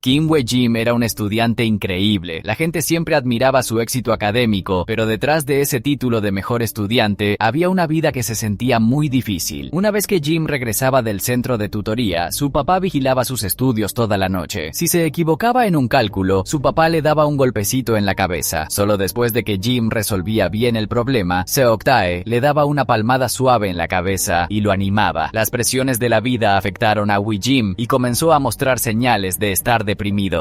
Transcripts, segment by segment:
Kim Wei-jim era un estudiante increíble. La gente siempre admiraba su éxito académico, pero detrás de ese título de mejor estudiante había una vida que se sentía muy difícil. Una vez que Jim regresaba del centro de tutoría, su papá vigilaba sus estudios toda la noche. Si se equivocaba en un cálculo, su papá le daba un golpecito en la cabeza. Solo después de que Jim resolvía bien el problema, Seok-tae le daba una palmada suave en la cabeza y lo animaba. Las presiones de la vida afectaron a Wei-jim y comenzó a mostrar señales de estar deprimido.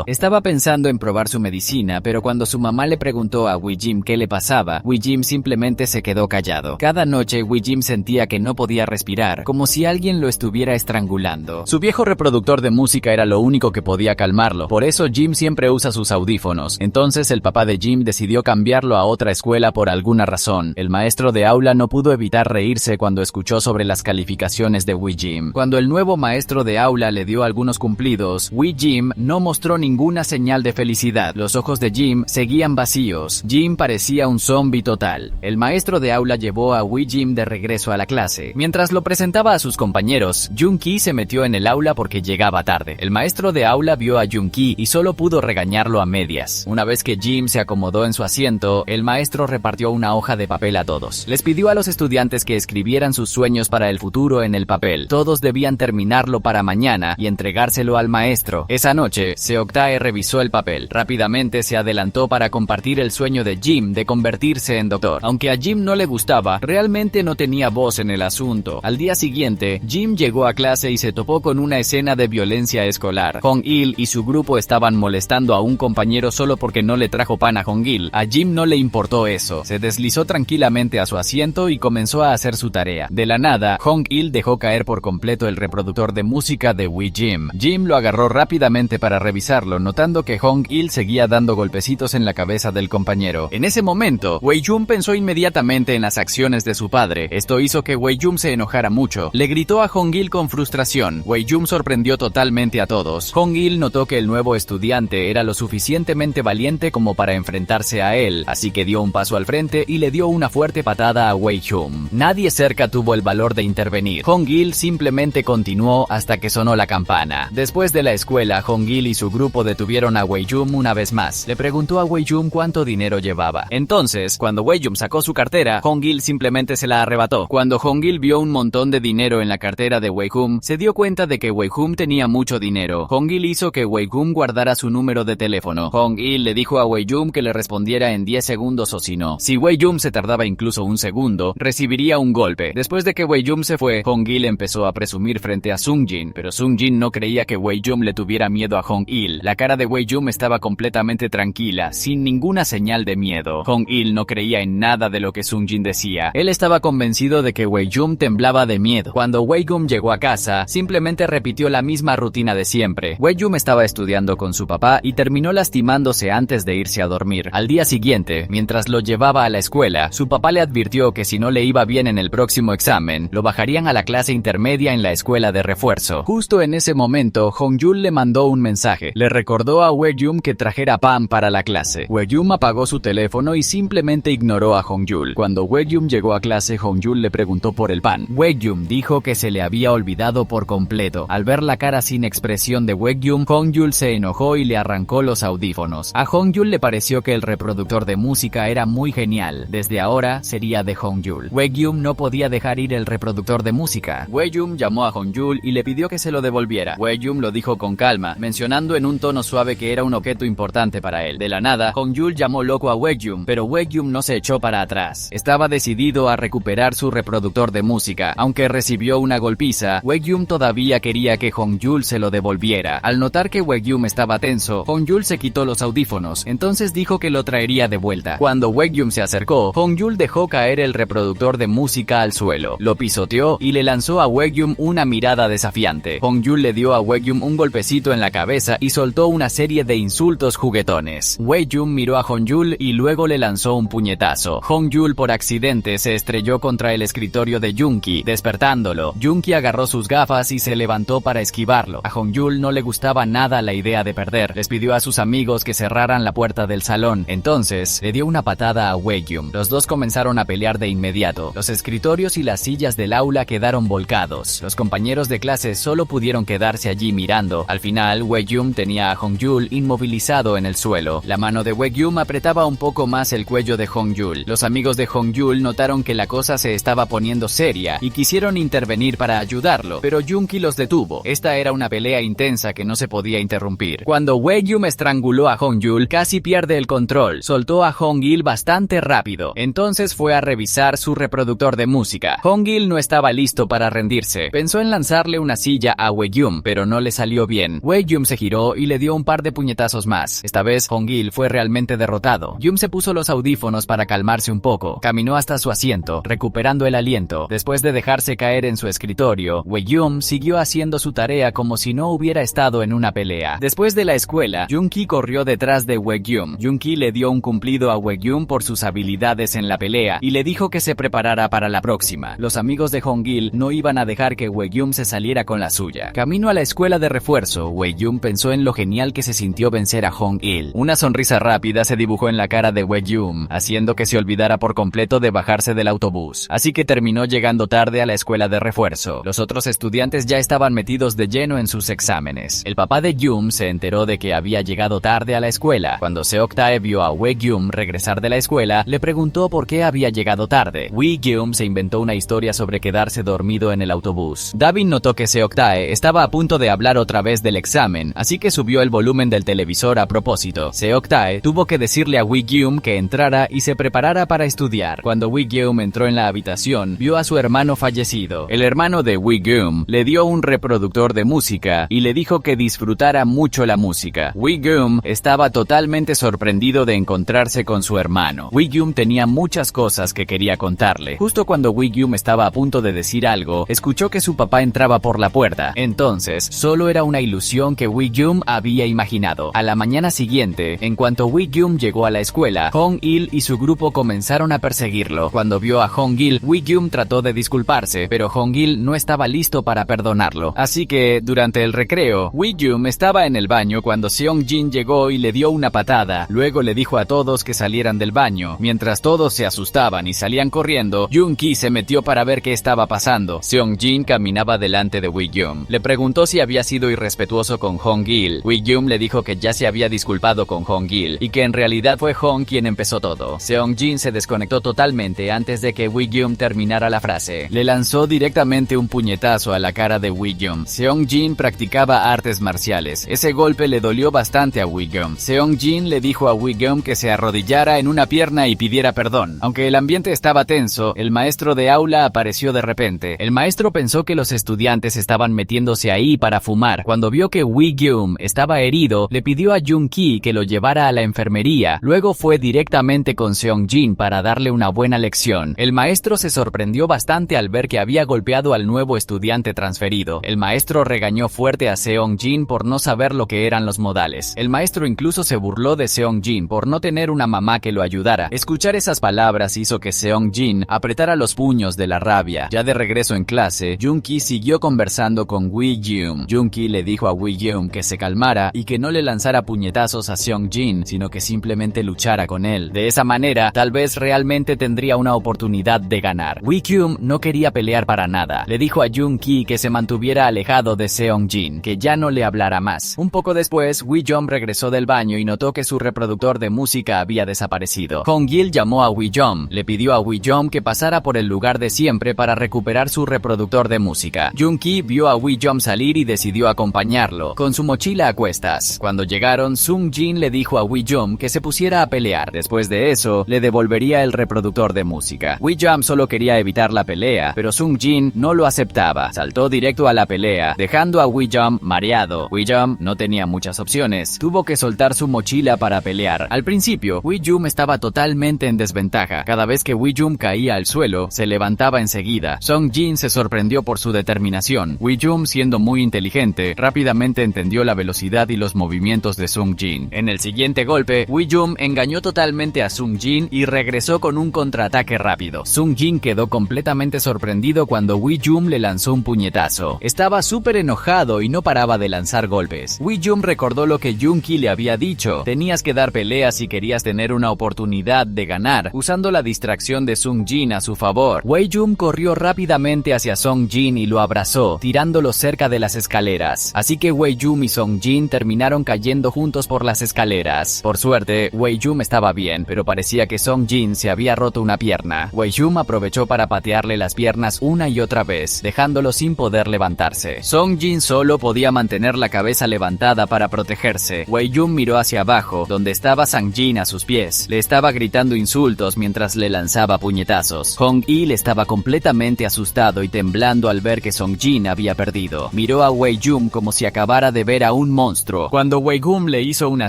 Estaba pensando en probar su medicina, pero cuando su mamá le preguntó a Wei-jim qué le pasaba, Wei-jim simplemente se quedó callado. Cada noche Wei-jim sentía que no podía respirar, como si alguien lo estuviera estrangulando. Su viejo reproductor de música era lo único que podía calmarlo, por eso Jim siempre usa sus audífonos. Entonces el papá de Jim decidió cambiarlo a otra escuela por alguna razón. El maestro de aula no pudo evitar reírse cuando escuchó sobre las calificaciones de Wei-jim. Cuando el nuevo maestro de aula le dio algunos cumplidos, Wei-jim no mostró ninguna señal de felicidad. Los ojos de Jim seguían vacíos. Jim parecía un zombie total. El maestro de aula llevó a Wei-jim de regreso a la clase. Mientras lo presentaba a sus compañeros, Jun-ki se metió en el aula porque llegaba tarde. El maestro de aula vio a Jun-ki y solo pudo regañarlo a medias. Una vez que Jim se acomodó en su asiento, el maestro repartió una hoja de papel a todos. Les pidió a los estudiantes que escribieran sus sueños para el futuro en el papel. Todos debían terminarlo para mañana y entregárselo al maestro. Esa noche, Seok-tae revisó el papel. Rápidamente se adelantó para compartir el sueño de Jim de convertirse en doctor. Aunque a Jim no le gustaba, realmente no tenía voz en el asunto. Al día siguiente, Jim llegó a clase y se topó con una escena de violencia escolar. Hong-il y su grupo estaban molestando a un compañero solo porque no le trajo pan a Hong-il. A Jim no le importó eso. Se deslizó tranquilamente a su asiento y comenzó a hacer su tarea. De la nada, Hong-il dejó caer por completo el reproductor de música de Wei-jim. Jim lo agarró rápidamente para revisarlo, notando que Hong-il seguía dando golpecitos en la cabeza del compañero. En ese momento, Wei-jum pensó inmediatamente en las acciones de su padre. Esto hizo que Wei-jum se enojara mucho. Le gritó a Hong-il con frustración. Wei-jum sorprendió totalmente a todos. Hong-il notó que el nuevo estudiante era lo suficientemente valiente como para enfrentarse a él, así que dio un paso al frente y le dio una fuerte patada a Wei-jum. Nadie cerca tuvo el valor de intervenir. Hong-il simplemente continuó hasta que sonó la campana. Después de la escuela, Hong-il y su grupo detuvieron a Wei-jum una vez más. Le preguntó a Wei-jum cuánto dinero llevaba. Entonces, cuando Wei-jum sacó su cartera, Hong-il simplemente se la arrebató. Cuando Hong-il vio un montón de dinero en la cartera de Wei-jum, se dio cuenta de que Wei-jum tenía mucho dinero. Hong-il hizo que Wei-jum guardara su número de teléfono. Hong-il le dijo a Wei-jum que le respondiera en 10 segundos o si no. Si Wei-jum se tardaba incluso un segundo, recibiría un golpe. Después de que Wei-jum se fue, Hong-il empezó a presumir frente a Sung-jin, pero Sung-jin no creía que Wei-jum le tuviera miedo a Hong-il. La cara de Wei-jum estaba completamente tranquila, sin ninguna señal de miedo. Hong-il no creía en nada de lo que Sung-jin decía. Él estaba convencido de que Wei-jum temblaba de miedo. Cuando Wei-jum llegó a casa, simplemente repitió la misma rutina de siempre. Wei-jum estaba estudiando con su papá y terminó lastimándose antes de irse a dormir. Al día siguiente, mientras lo llevaba a la escuela, su papá le advirtió que si no le iba bien en el próximo examen, lo bajarían a la clase intermedia en la escuela de refuerzo. Justo en ese momento, Hong-jul le mandó un mensaje. Le recordó a Wei-jum que trajera pan para la clase. Wei-jum apagó su teléfono y simplemente ignoró a Hong-jul. Cuando Wei-jum llegó a clase, Hong-jul le preguntó por el pan. Wei-jum dijo que se le había olvidado por completo. Al ver la cara sin expresión de Wei-jum, Hong-jul se enojó y le arrancó los audífonos. A Hong-jul le pareció que el reproductor de música era muy genial. Desde ahora sería de Hong-jul. Wei-jum no podía dejar ir el reproductor de música. Wei-jum llamó a Hong-jul y le pidió que se lo devolviera. Wei-jum lo dijo con calma, mencionando en un tono suave que era un objeto importante para él. De la nada, Hong-jul llamó loco a Wei-jum, pero Wei-jum no se echó para atrás. Estaba decidido a recuperar su reproductor de música. Aunque recibió una golpiza, Wei-jum todavía quería que Hong-jul se lo devolviera. Al notar que Wei-jum estaba tenso, Hong-jul se quitó los audífonos, entonces dijo que lo traería de vuelta. Cuando Wei-jum se acercó, Hong-jul dejó caer el reproductor de música al suelo, lo pisoteó y le lanzó a Wei-jum una mirada desafiante. Hong-jul le dio a Wei-jum un golpecito en la cabeza y soltó una serie de insultos juguetones. Wei-jum miró a Hong-jul y luego le lanzó un puñetazo. Hong-jul por accidente se estrelló contra el escritorio de Jun-ki, despertándolo. Jun-ki agarró sus gafas y se levantó para esquivarlo. A Hong-jul no le gustaba nada la idea de perder. Les pidió a sus amigos que cerraran la puerta del salón. Entonces, le dio una patada a Wei-jum. Los dos comenzaron a pelear de inmediato. Los escritorios y las sillas del aula quedaron volcados. Los compañeros de clase solo pudieron quedarse allí mirando. Al final, Wei-jum Wei-Yum tenía a Hong-Yul inmovilizado en el suelo. La mano de Wei-Yum apretaba un poco más el cuello de Hong-Yul. Los amigos de Hong-Yul notaron que la cosa se estaba poniendo seria y quisieron intervenir para ayudarlo, pero Junki los detuvo. Esta era una pelea intensa que no se podía interrumpir. Cuando Wei-Yum estranguló a Hong-Yul, casi pierde el control. Soltó a Hong-Il bastante rápido. Entonces fue a revisar su reproductor de música. Hong-Il no estaba listo para rendirse. Pensó en lanzarle una silla a Wei-Yum, pero no le salió bien. Wei-Yum se giró y le dio un par de puñetazos más. Esta vez Hong-Il fue realmente derrotado. Yum se puso los audífonos para calmarse un poco. Caminó hasta su asiento, recuperando el aliento. Después de dejarse caer en su escritorio, Wei-Yum siguió haciendo su tarea como si no hubiera estado en una pelea. Después de la escuela, Junki corrió detrás de Wei-Yum. Junki le dio un cumplido a Wei-Yum por sus habilidades en la pelea y le dijo que se preparara para la próxima. Los amigos de Hong-Il no iban a dejar que Wei-Yum se saliera con la suya. Camino a la escuela de refuerzo, Wei-Yum pensó en lo genial que se sintió vencer a Hong-Il. Una sonrisa rápida se dibujó en la cara de Wei-Yum, haciendo que se olvidara por completo de bajarse del autobús. Así que terminó llegando tarde a la escuela de refuerzo. Los otros estudiantes ya estaban metidos de lleno en sus exámenes. El papá de Yum se enteró de que había llegado tarde a la escuela. Cuando Seok-tae vio a Wei-Yum regresar de la escuela, le preguntó por qué había llegado tarde. Wei-Yum se inventó una historia sobre quedarse dormido en el autobús. Davin notó que Seok-tae estaba a punto de hablar otra vez del examen, así que subió el volumen del televisor a propósito. Seok-tae tuvo que decirle a Wei-Yum que entrara y se preparara para estudiar. Cuando Wei-Yum entró en la habitación, vio a su hermano fallecido. El hermano de Wei-Yum le dio un reproductor de música y le dijo que disfrutara mucho la música. Wei-Yum estaba totalmente sorprendido de encontrarse con su hermano. Wei-Yum tenía muchas cosas que quería contarle. Justo cuando Wei-Yum estaba a punto de decir algo, escuchó que su papá entraba por la puerta. Entonces, solo era una ilusión que Wei-Yum había imaginado. A la mañana siguiente, en cuanto Wei-Yum llegó a la escuela, Hong-Il y su grupo comenzaron a perseguirlo. Cuando vio a Hong-Il, Wei-Yum trató de disculparse, pero Hong-Il no estaba listo para perdonarlo. Así que, durante el recreo, Wei-Yum estaba en el baño cuando Seong-jin llegó y le dio una patada. Luego le dijo a todos que salieran del baño. Mientras todos se asustaban y salían corriendo, Junki se metió para ver qué estaba pasando. Seong-jin caminaba delante de Wei-Yum. Le preguntó si había sido irrespetuoso con Hong-il. Wei-Yum le dijo que ya se había disculpado con Hong-il y que en realidad fue Hong quien empezó todo. Seong-jin se desconectó totalmente antes de que Wei-Yum terminara la frase. Le lanzó directamente un puñetazo a la cara de Wei-Yum. Seong-jin practicaba artes marciales. Ese golpe le dolió bastante a Wei-Yum. Seong-jin le dijo a Wei-Yum que se arrodillara en una pierna y pidiera perdón. Aunque el ambiente estaba tenso, el maestro de aula apareció de repente. El maestro pensó que los estudiantes estaban metiéndose ahí para fumar. Cuando vio que Wei-Yum estaba herido, le pidió a Junki que lo llevara a la enfermería. Luego fue directamente con Seong-jin para darle una buena lección. El maestro se sorprendió bastante al ver que había golpeado al nuevo estudiante transferido. El maestro regañó fuerte a Seong-jin por no saber lo que eran los modales. El maestro incluso se burló de Seong-jin por no tener una mamá que lo ayudara. Escuchar esas palabras hizo que Seong-jin apretara los puños de la rabia. Ya de regreso en clase, Junki siguió conversando con Wei-Yum. Junki le dijo a Wei-Yum que se calmara y que no le lanzara puñetazos a Seong-jin, sino que simplemente luchara con él. De esa manera, tal vez realmente tendría una oportunidad de ganar. Wei-Yum no quería pelear para nada. Le dijo a Junki que se mantuviera alejado de Seong-jin, que ya no le hablara más. Un poco después, Wei-Yum regresó del baño y notó que su reproductor de música había desaparecido. Hong-il llamó a Wei-Yum. Le pidió a Wei-Yum que pasara por el lugar de siempre para recuperar su reproductor de música. Junki vio a Wei-Yum salir y decidió acompañarlo, con su mochila a cuestas. Cuando llegaron, Sung-jin le dijo a Wei-Yum que se pusiera a pelear. Después de eso, le devolvería el reproductor de música. Wei-Yum solo quería evitar la pelea, pero Sung-jin no lo aceptaba. Saltó directo a la pelea, dejando a Wei-Yum mareado. Wei-Yum no tenía muchas opciones. Tuvo que soltar su mochila para pelear. Al principio, Wei-Yum estaba totalmente en desventaja. Cada vez que Wei-Yum caía al suelo, se levantaba enseguida. Sung-jin se sorprendió por su determinación. Wei-Yum, siendo muy inteligente, rápidamente entendió la velocidad y los movimientos de Sung-jin. En el siguiente golpe, Wei-Yum engañó totalmente a Sung-jin y regresó con un contraataque rápido. Sung-jin quedó completamente sorprendido cuando Wei-Yum le lanzó un puñetazo. Estaba súper enojado y no paraba de lanzar golpes. Wei-Yum recordó lo que Junki le había dicho. Tenías que dar peleas si querías tener una oportunidad de ganar, usando la distracción de Sung-jin a su favor. Wei-Yum corrió rápidamente hacia Sung-jin y lo abrazó, tirándolo cerca de las escaleras. Así que Wei-Yum Wei-jum y Song-jin terminaron cayendo juntos por las escaleras. Por suerte, Wei-jum estaba bien, pero parecía que Song-jin se había roto una pierna. Wei-jum aprovechó para patearle las piernas una y otra vez, dejándolo sin poder levantarse. Song-jin solo podía mantener la cabeza levantada para protegerse. Wei-jum miró hacia abajo, donde estaba Sang-jin a sus pies. Le estaba gritando insultos mientras le lanzaba puñetazos. Hong-il estaba completamente asustado y temblando al ver que Song-jin había perdido. Miró a Wei-jum como si acabara de ver a un monstruo. Cuando Wei-jum le hizo una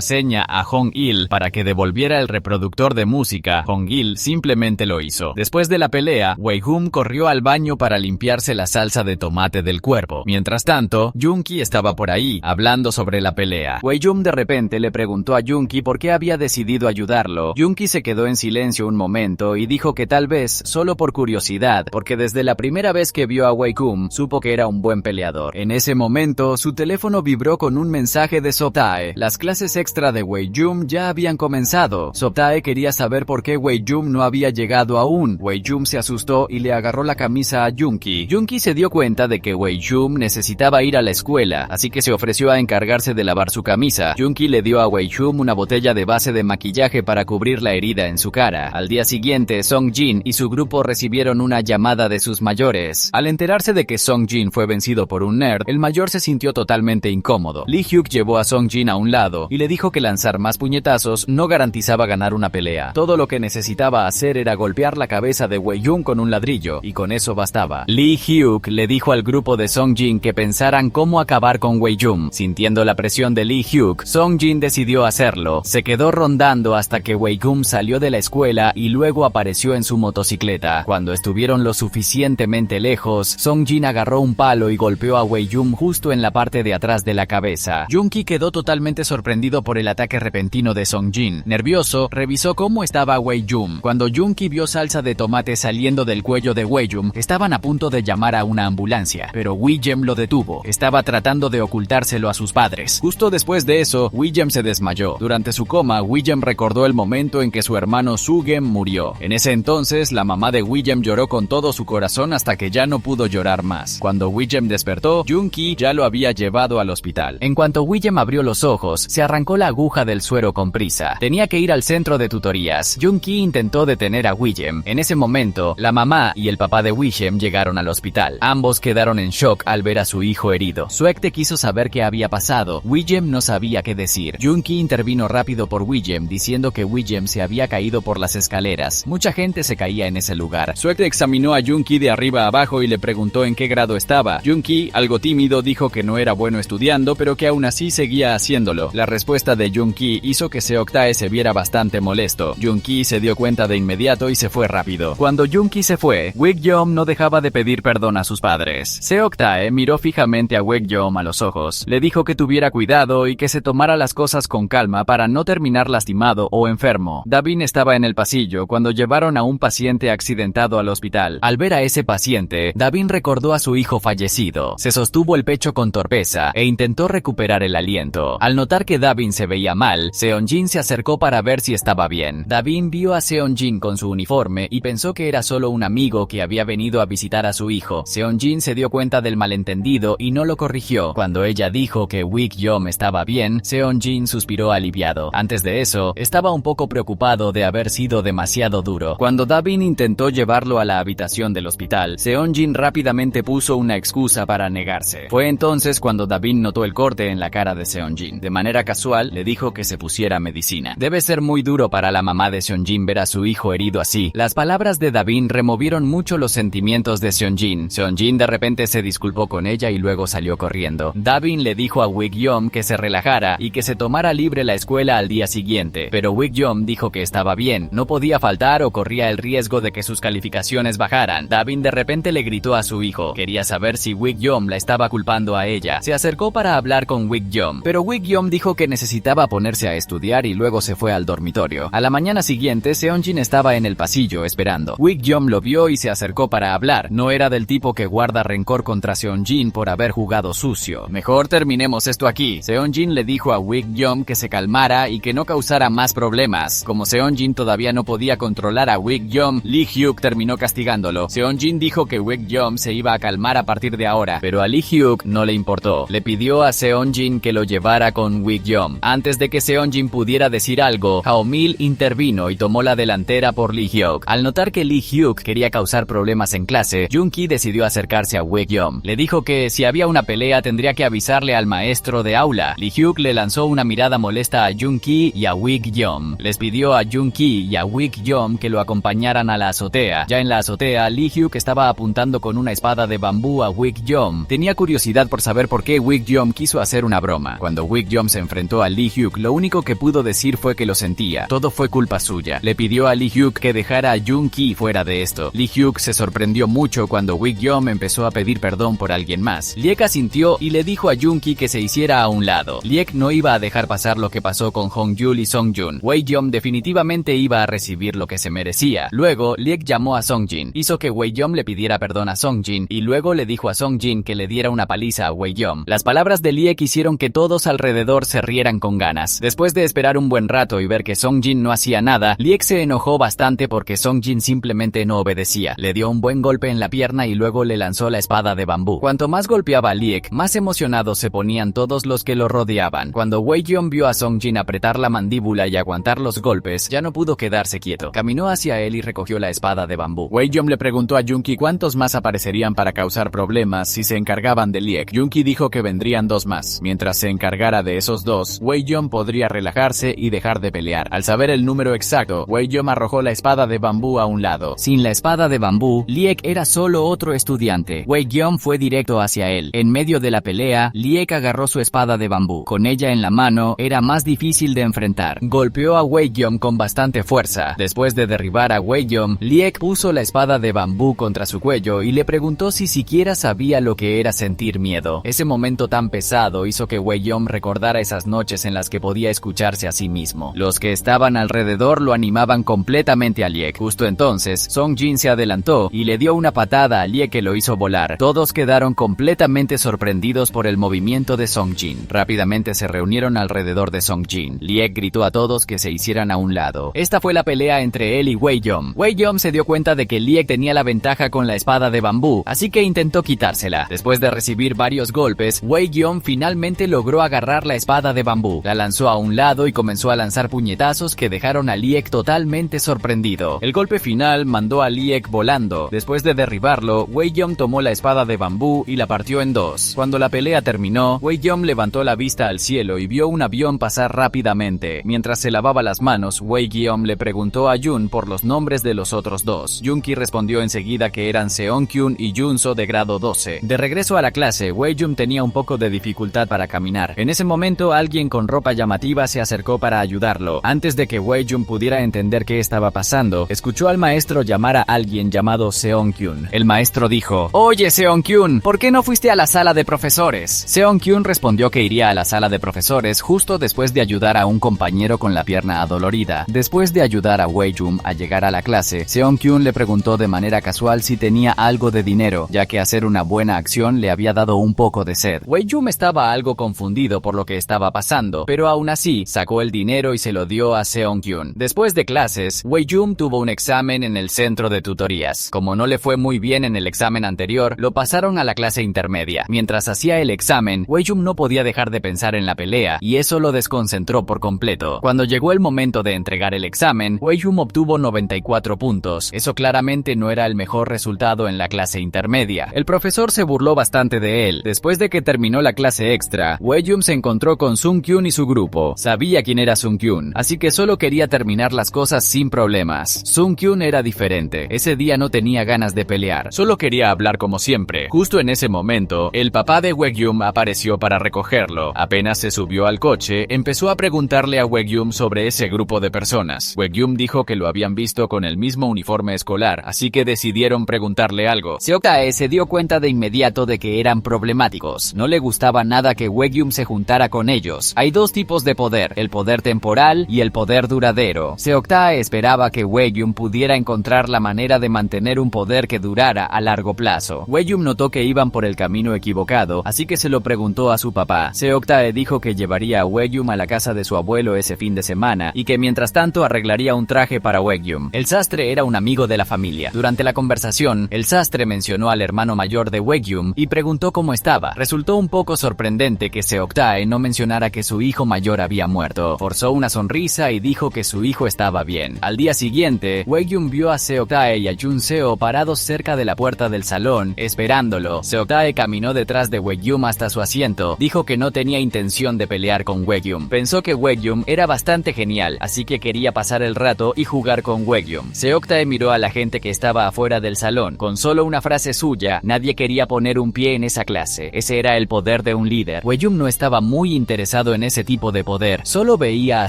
seña a Hong-il para que devolviera el reproductor de música, Hong-il simplemente lo hizo. Después de la pelea, Wei-jum corrió al baño para limpiarse la salsa de tomate del cuerpo. Mientras tanto, Junki estaba por ahí, hablando sobre la pelea. Wei-jum de repente le preguntó a Junki por qué había decidido ayudarlo. Junki se quedó en silencio un momento y dijo que tal vez solo por curiosidad, porque desde la primera vez que vio a Wei-jum, supo que era un buen peleador. En ese momento, su teléfono vibró con un mensaje de Soptae. Las clases extra de Wei-jum ya habían comenzado. Soptae quería saber por qué Wei-jum no había llegado aún. Wei-jum se asustó y le agarró la camisa a Junki. Junki se dio cuenta de que Wei-jum necesitaba ir a la escuela, así que se ofreció a encargarse de lavar su camisa. Junki le dio a Wei-jum una botella de base de maquillaje para cubrir la herida en su cara. Al día siguiente, Song-jin y su grupo recibieron una llamada de sus mayores. Al enterarse de que Song-jin fue vencido por un nerd, el mayor se sintió totalmente incómodo. Lee Hyuk llevó a Song-jin a un lado y le dijo que lanzar más puñetazos no garantizaba ganar una pelea. Todo lo que necesitaba hacer era golpear la cabeza de Wei-jum con un ladrillo, y con eso bastaba. Lee Hyuk le dijo al grupo de Song-jin que pensaran cómo acabar con Wei-jum. Sintiendo la presión de Lee Hyuk, Song-jin decidió hacerlo. Se quedó rondando hasta que Wei-jum salió de la escuela y luego apareció en su motocicleta. Cuando estuvieron lo suficientemente lejos, Song-jin agarró un palo y golpeó a Wei-jum justo en la parte de atrás de la cabeza. Junki quedó totalmente sorprendido por el ataque repentino de Song-jin. Nervioso, revisó cómo estaba Wei-jum. Cuando Junki vio salsa de tomate saliendo del cuello de Wei-jum, estaban a punto de llamar a una ambulancia, pero Wei-jum lo detuvo. Estaba tratando de ocultárselo a sus padres. Justo después de eso, Wei-jum se desmayó. Durante su coma, Wei-jum recordó el momento en que su hermano Sugem murió. En ese entonces, la mamá de Wei-jum lloró con todo su corazón hasta que ya no pudo llorar más. Cuando Wei-jum despertó, Junki ya lo había llevado al hospital. En cuanto Wei-jum abrió los ojos, se arrancó la aguja del suero con prisa. Tenía que ir al centro de tutorías. Junki intentó detener a Wei-jum. En ese momento, la mamá y el papá de Wei-jum llegaron al hospital. Ambos quedaron en shock al ver a su hijo herido. Suekte quiso saber qué había pasado. Wei-jum no sabía qué decir. Junki intervino rápido por Wei-jum diciendo que Wei-jum se había caído por las escaleras. Mucha gente se caía en ese lugar. Suekte examinó a Junki de arriba a abajo y le preguntó en qué grado estaba. Junki, algo tímido, dijo que no era bueno estudiando, pero que aún así seguía haciéndolo. La respuesta de Junki hizo que Seoktae se viera bastante molesto. Junki se dio cuenta de inmediato y se fue rápido. Cuando Junki se fue, Wei-jum no dejaba de pedir perdón a sus padres. Seoktae miró fijamente a Wei-jum a los ojos. Le dijo que tuviera cuidado y que se tomara las cosas con calma para no terminar lastimado o enfermo. Davin estaba en el pasillo cuando llevaron a un paciente accidentado al hospital. Al ver a ese paciente, Davin recordó a su hijo fallecido. Se sostuvo el pecho con torpeza e intentó recuperar el aliento. Al notar que Davin se veía mal, Seon-jin se acercó para ver si estaba bien. Davin vio a Seon-jin con su uniforme y pensó que era solo un amigo que había venido a visitar a su hijo. Seon-jin se dio cuenta del malentendido y no lo corrigió. Cuando ella dijo que Wei-jum estaba bien, Seon-jin suspiró aliviado. Antes de eso, estaba un poco preocupado de haber sido demasiado duro. Cuando Davin intentó llevarlo a la habitación del hospital, Seon-jin rápidamente puso una excusa para negarse. Fue entonces cuando Davin notó el corte en la cara de Seon-jin. De manera casual, le dijo que se pusiera medicina. Debe ser muy duro para la mamá de Seon-jin ver a su hijo herido así. Las palabras de Davin removieron mucho los sentimientos de Seon-jin. Seon-jin de repente se disculpó con ella y luego salió corriendo. Davin le dijo a Wei-jum que se relajara y que se tomara libre la escuela al día siguiente, pero Wei-jum dijo que estaba bien, no podía faltar o corría el riesgo de que sus calificaciones bajaran. Davin de repente le gritó a su hijo. Quería saber si Wei-jum la estaba culpando a ella. Se acercó para hablar con Wei-jum, pero Wei-jum dijo que necesitaba ponerse a estudiar y luego se fue al dormitorio. A la mañana siguiente, Seon-jin estaba en el pasillo esperando. Wei-jum lo vio y se acercó para hablar. No era del tipo que guarda rencor contra Seon-jin por haber jugado sucio. Mejor terminemos esto aquí. Seon-jin le dijo a Wei-jum que se calmara y que no causara más problemas. Como Seon-jin todavía no podía controlar a Wei-jum, Lee Hyuk terminó castigándolo. Seon-jin dijo que Wei-jum se iba a calmar a partir de ahora, pero a Lee Hyuk no le importó. Le pidió pidió a Seonjin que lo llevara con Wigyeom. Antes de que Seonjin pudiera decir algo, Haomil intervino y tomó la delantera por Lee Hyuk. Al notar que Lee Hyuk quería causar problemas en clase, Junki decidió acercarse a Wigyeom. Le dijo que si había una pelea tendría que avisarle al maestro de aula. Lee Hyuk le lanzó una mirada molesta a Junki y a Wigyeom. Les pidió a Junki y a Wigyeom que lo acompañaran a la azotea. Ya en la azotea, Lee Hyuk estaba apuntando con una espada de bambú a Wigyeom. Tenía curiosidad por saber por qué Wigyeom quiso hacer una broma. Cuando Wigyeom se enfrentó a Lee Hyuk, lo único que pudo decir fue que lo sentía. Todo fue culpa suya. Le pidió a Lee Hyuk que dejara a Junki fuera de esto. Lee Hyuk se sorprendió mucho cuando Wigyeom empezó a pedir perdón por alguien más. Liek asintió y le dijo a Junki que se hiciera a un lado. Liek no iba a dejar pasar lo que pasó con Hongyul y Songjun. Wigyeom definitivamente iba a recibir lo que se merecía. Luego, Liek llamó a Songjin. Hizo que Wigyeom le pidiera perdón a Songjin y luego le dijo a Songjin que le diera una paliza a Wigyeom. Las palabras de Liek hicieron que todos alrededor se rieran con ganas. Después de esperar un buen rato y ver que Songjin no hacía nada, Liek se enojó bastante porque Songjin simplemente no obedecía. Le dio un buen golpe en la pierna y luego le lanzó la espada de bambú. Cuanto más golpeaba a Liek, más emocionados se ponían todos los que lo rodeaban. Cuando Wigyeom vio a Songjin apretar la mandíbula y aguantar los golpes, ya no pudo quedarse quieto. Caminó hacia él y recogió la espada de bambú. Wigyeom le preguntó a Junki cuántos más aparecerían para causar problemas si se encargaban de Liek. Junki dijo que vendrían 2 más. Mientras se encargara de esos 2, Wigyeom podría relajarse y dejar de pelear. Al saber el número exacto, Wigyeom arrojó la espada de bambú a un lado. Sin la espada de bambú, Liek era solo otro estudiante. Wigyeom fue directo hacia él. En medio de la pelea, Liek agarró su espada de bambú. Con ella en la mano, era más difícil de enfrentar. Golpeó a Wigyeom con bastante fuerza. Después de derribar a Wigyeom, Liek puso la espada de bambú contra su cuello y le preguntó si siquiera sabía lo que era sentir miedo. Ese momento tan pesado hizo que Wigyeom recordara esas noches en las que podía escucharse a sí mismo. Los que estaban alrededor lo animaban completamente a Liek. Justo entonces, Songjin se adelantó y le dio una patada a Liek que lo hizo volar. Todos quedaron completamente sorprendidos por el movimiento de Songjin. Rápidamente se reunieron alrededor de Songjin. Liek gritó a todos que se hicieran a un lado. Esta fue la pelea entre él y Wigyeom. Wigyeom se dio cuenta de que Liek tenía la ventaja con la espada de bambú, así que intentó quitársela. Después de recibir varios golpes, Wigyeom finalmente logró agarrar la espada de bambú. La lanzó a un lado y comenzó a lanzar puñetazos que dejaron a Liek totalmente sorprendido. El golpe final mandó a Liek volando. Después de derribarlo, Wigyeom tomó la espada de bambú y la partió en 2. Cuando la pelea terminó, Wigyeom levantó la vista al cielo y vio un avión pasar rápidamente. Mientras se lavaba las manos, Wigyeom le preguntó a Jun por los nombres de los otros 2. Junki respondió enseguida que eran Seonkyun y Junso de grado 12. De regreso a la clase, Wigyeom tenía un poco de dificultad para caminar. En ese momento, alguien con ropa llamativa se acercó para ayudarlo. Antes de que Wigyeom pudiera entender qué estaba pasando, escuchó al maestro llamar a alguien llamado Seonkyun. El maestro dijo: «Oye, Seonkyun, ¿por qué no fuiste a la sala de profesores?» Seonkyun respondió que iría a la sala de profesores justo después de ayudar a un compañero con la pierna adolorida. Después de ayudar a Wigyeom a llegar a la clase, Seonkyun le preguntó de manera casual si tenía algo de dinero, ya que hacer una buena acción le había dado un poco de sed. Wigyeom estaba algo confundido por lo que estaba pasando, pero aún así sacó el dinero y se lo dio a Seonkyun. Después de clases, Wigyeom tuvo un examen en el centro de tutorías. Como no le fue muy bien en el examen anterior, lo pasaron a la clase intermedia. Mientras hacía el examen, Wigyeom no podía dejar de pensar en la pelea, y eso lo desconcentró por completo. Cuando llegó el momento de entregar el examen, Wigyeom obtuvo 94 puntos. Eso claramente no era el mejor resultado en la clase intermedia. El profesor se burló bastante de él. Después de que terminó la clase extra, Wigyeom se encontró con Sungkyun y su grupo. Sabía quién era Sungkyun, así que solo quería terminar las cosas sin problemas. Sungkyun era diferente. Ese día no tenía ganas de pelear, solo quería hablar como siempre. Justo en ese momento, el papá de Wigyeom apareció para recogerlo. Apenas se subió al coche, empezó a preguntarle a Wigyeom sobre ese grupo de personas. Wigyeom dijo que lo habían visto con el mismo uniforme escolar, así que decidieron preguntarle algo. Seoktae se dio cuenta de inmediato de que eran problemáticos. No le gustaba nada que Wigyeom se juntara con ellos. Hay 2 tipos de poder, el poder temporal y el poder duradero. Seoktae esperaba que Wigyeom pudiera encontrar la manera de mantener un poder que durara a largo plazo. Wigyeom notó que iban por el camino equivocado, así que se lo preguntó a su papá. Seoktae dijo que llevaría a Wigyeom a la casa de su abuelo ese fin de semana y que mientras tanto arreglaría un traje para Wigyeom. El sastre era un amigo de la familia. Durante la conversación, el sastre mencionó al hermano mayor de Wigyeom y preguntó cómo estaba. Resultó un poco poco sorprendente que Seok-tae no mencionara que su hijo mayor había muerto. Forzó una sonrisa y dijo que su hijo estaba bien. Al día siguiente, Wei-gyun vio a Seok-tae y a Jun-seo parados cerca de la puerta del salón, esperándolo. Seok-tae caminó detrás de Wei-gyun hasta su asiento. Dijo que no tenía intención de pelear con Wei-gyun. Pensó que Wei-gyun era bastante genial, así que quería pasar el rato y jugar con Wei-gyun. Seok-tae miró a la gente que estaba afuera del salón. Con solo una frase suya, nadie quería poner un pie en esa clase. Ese era el poder de un líder. Wei-gyun no estaba muy interesado en ese tipo de poder. Solo veía a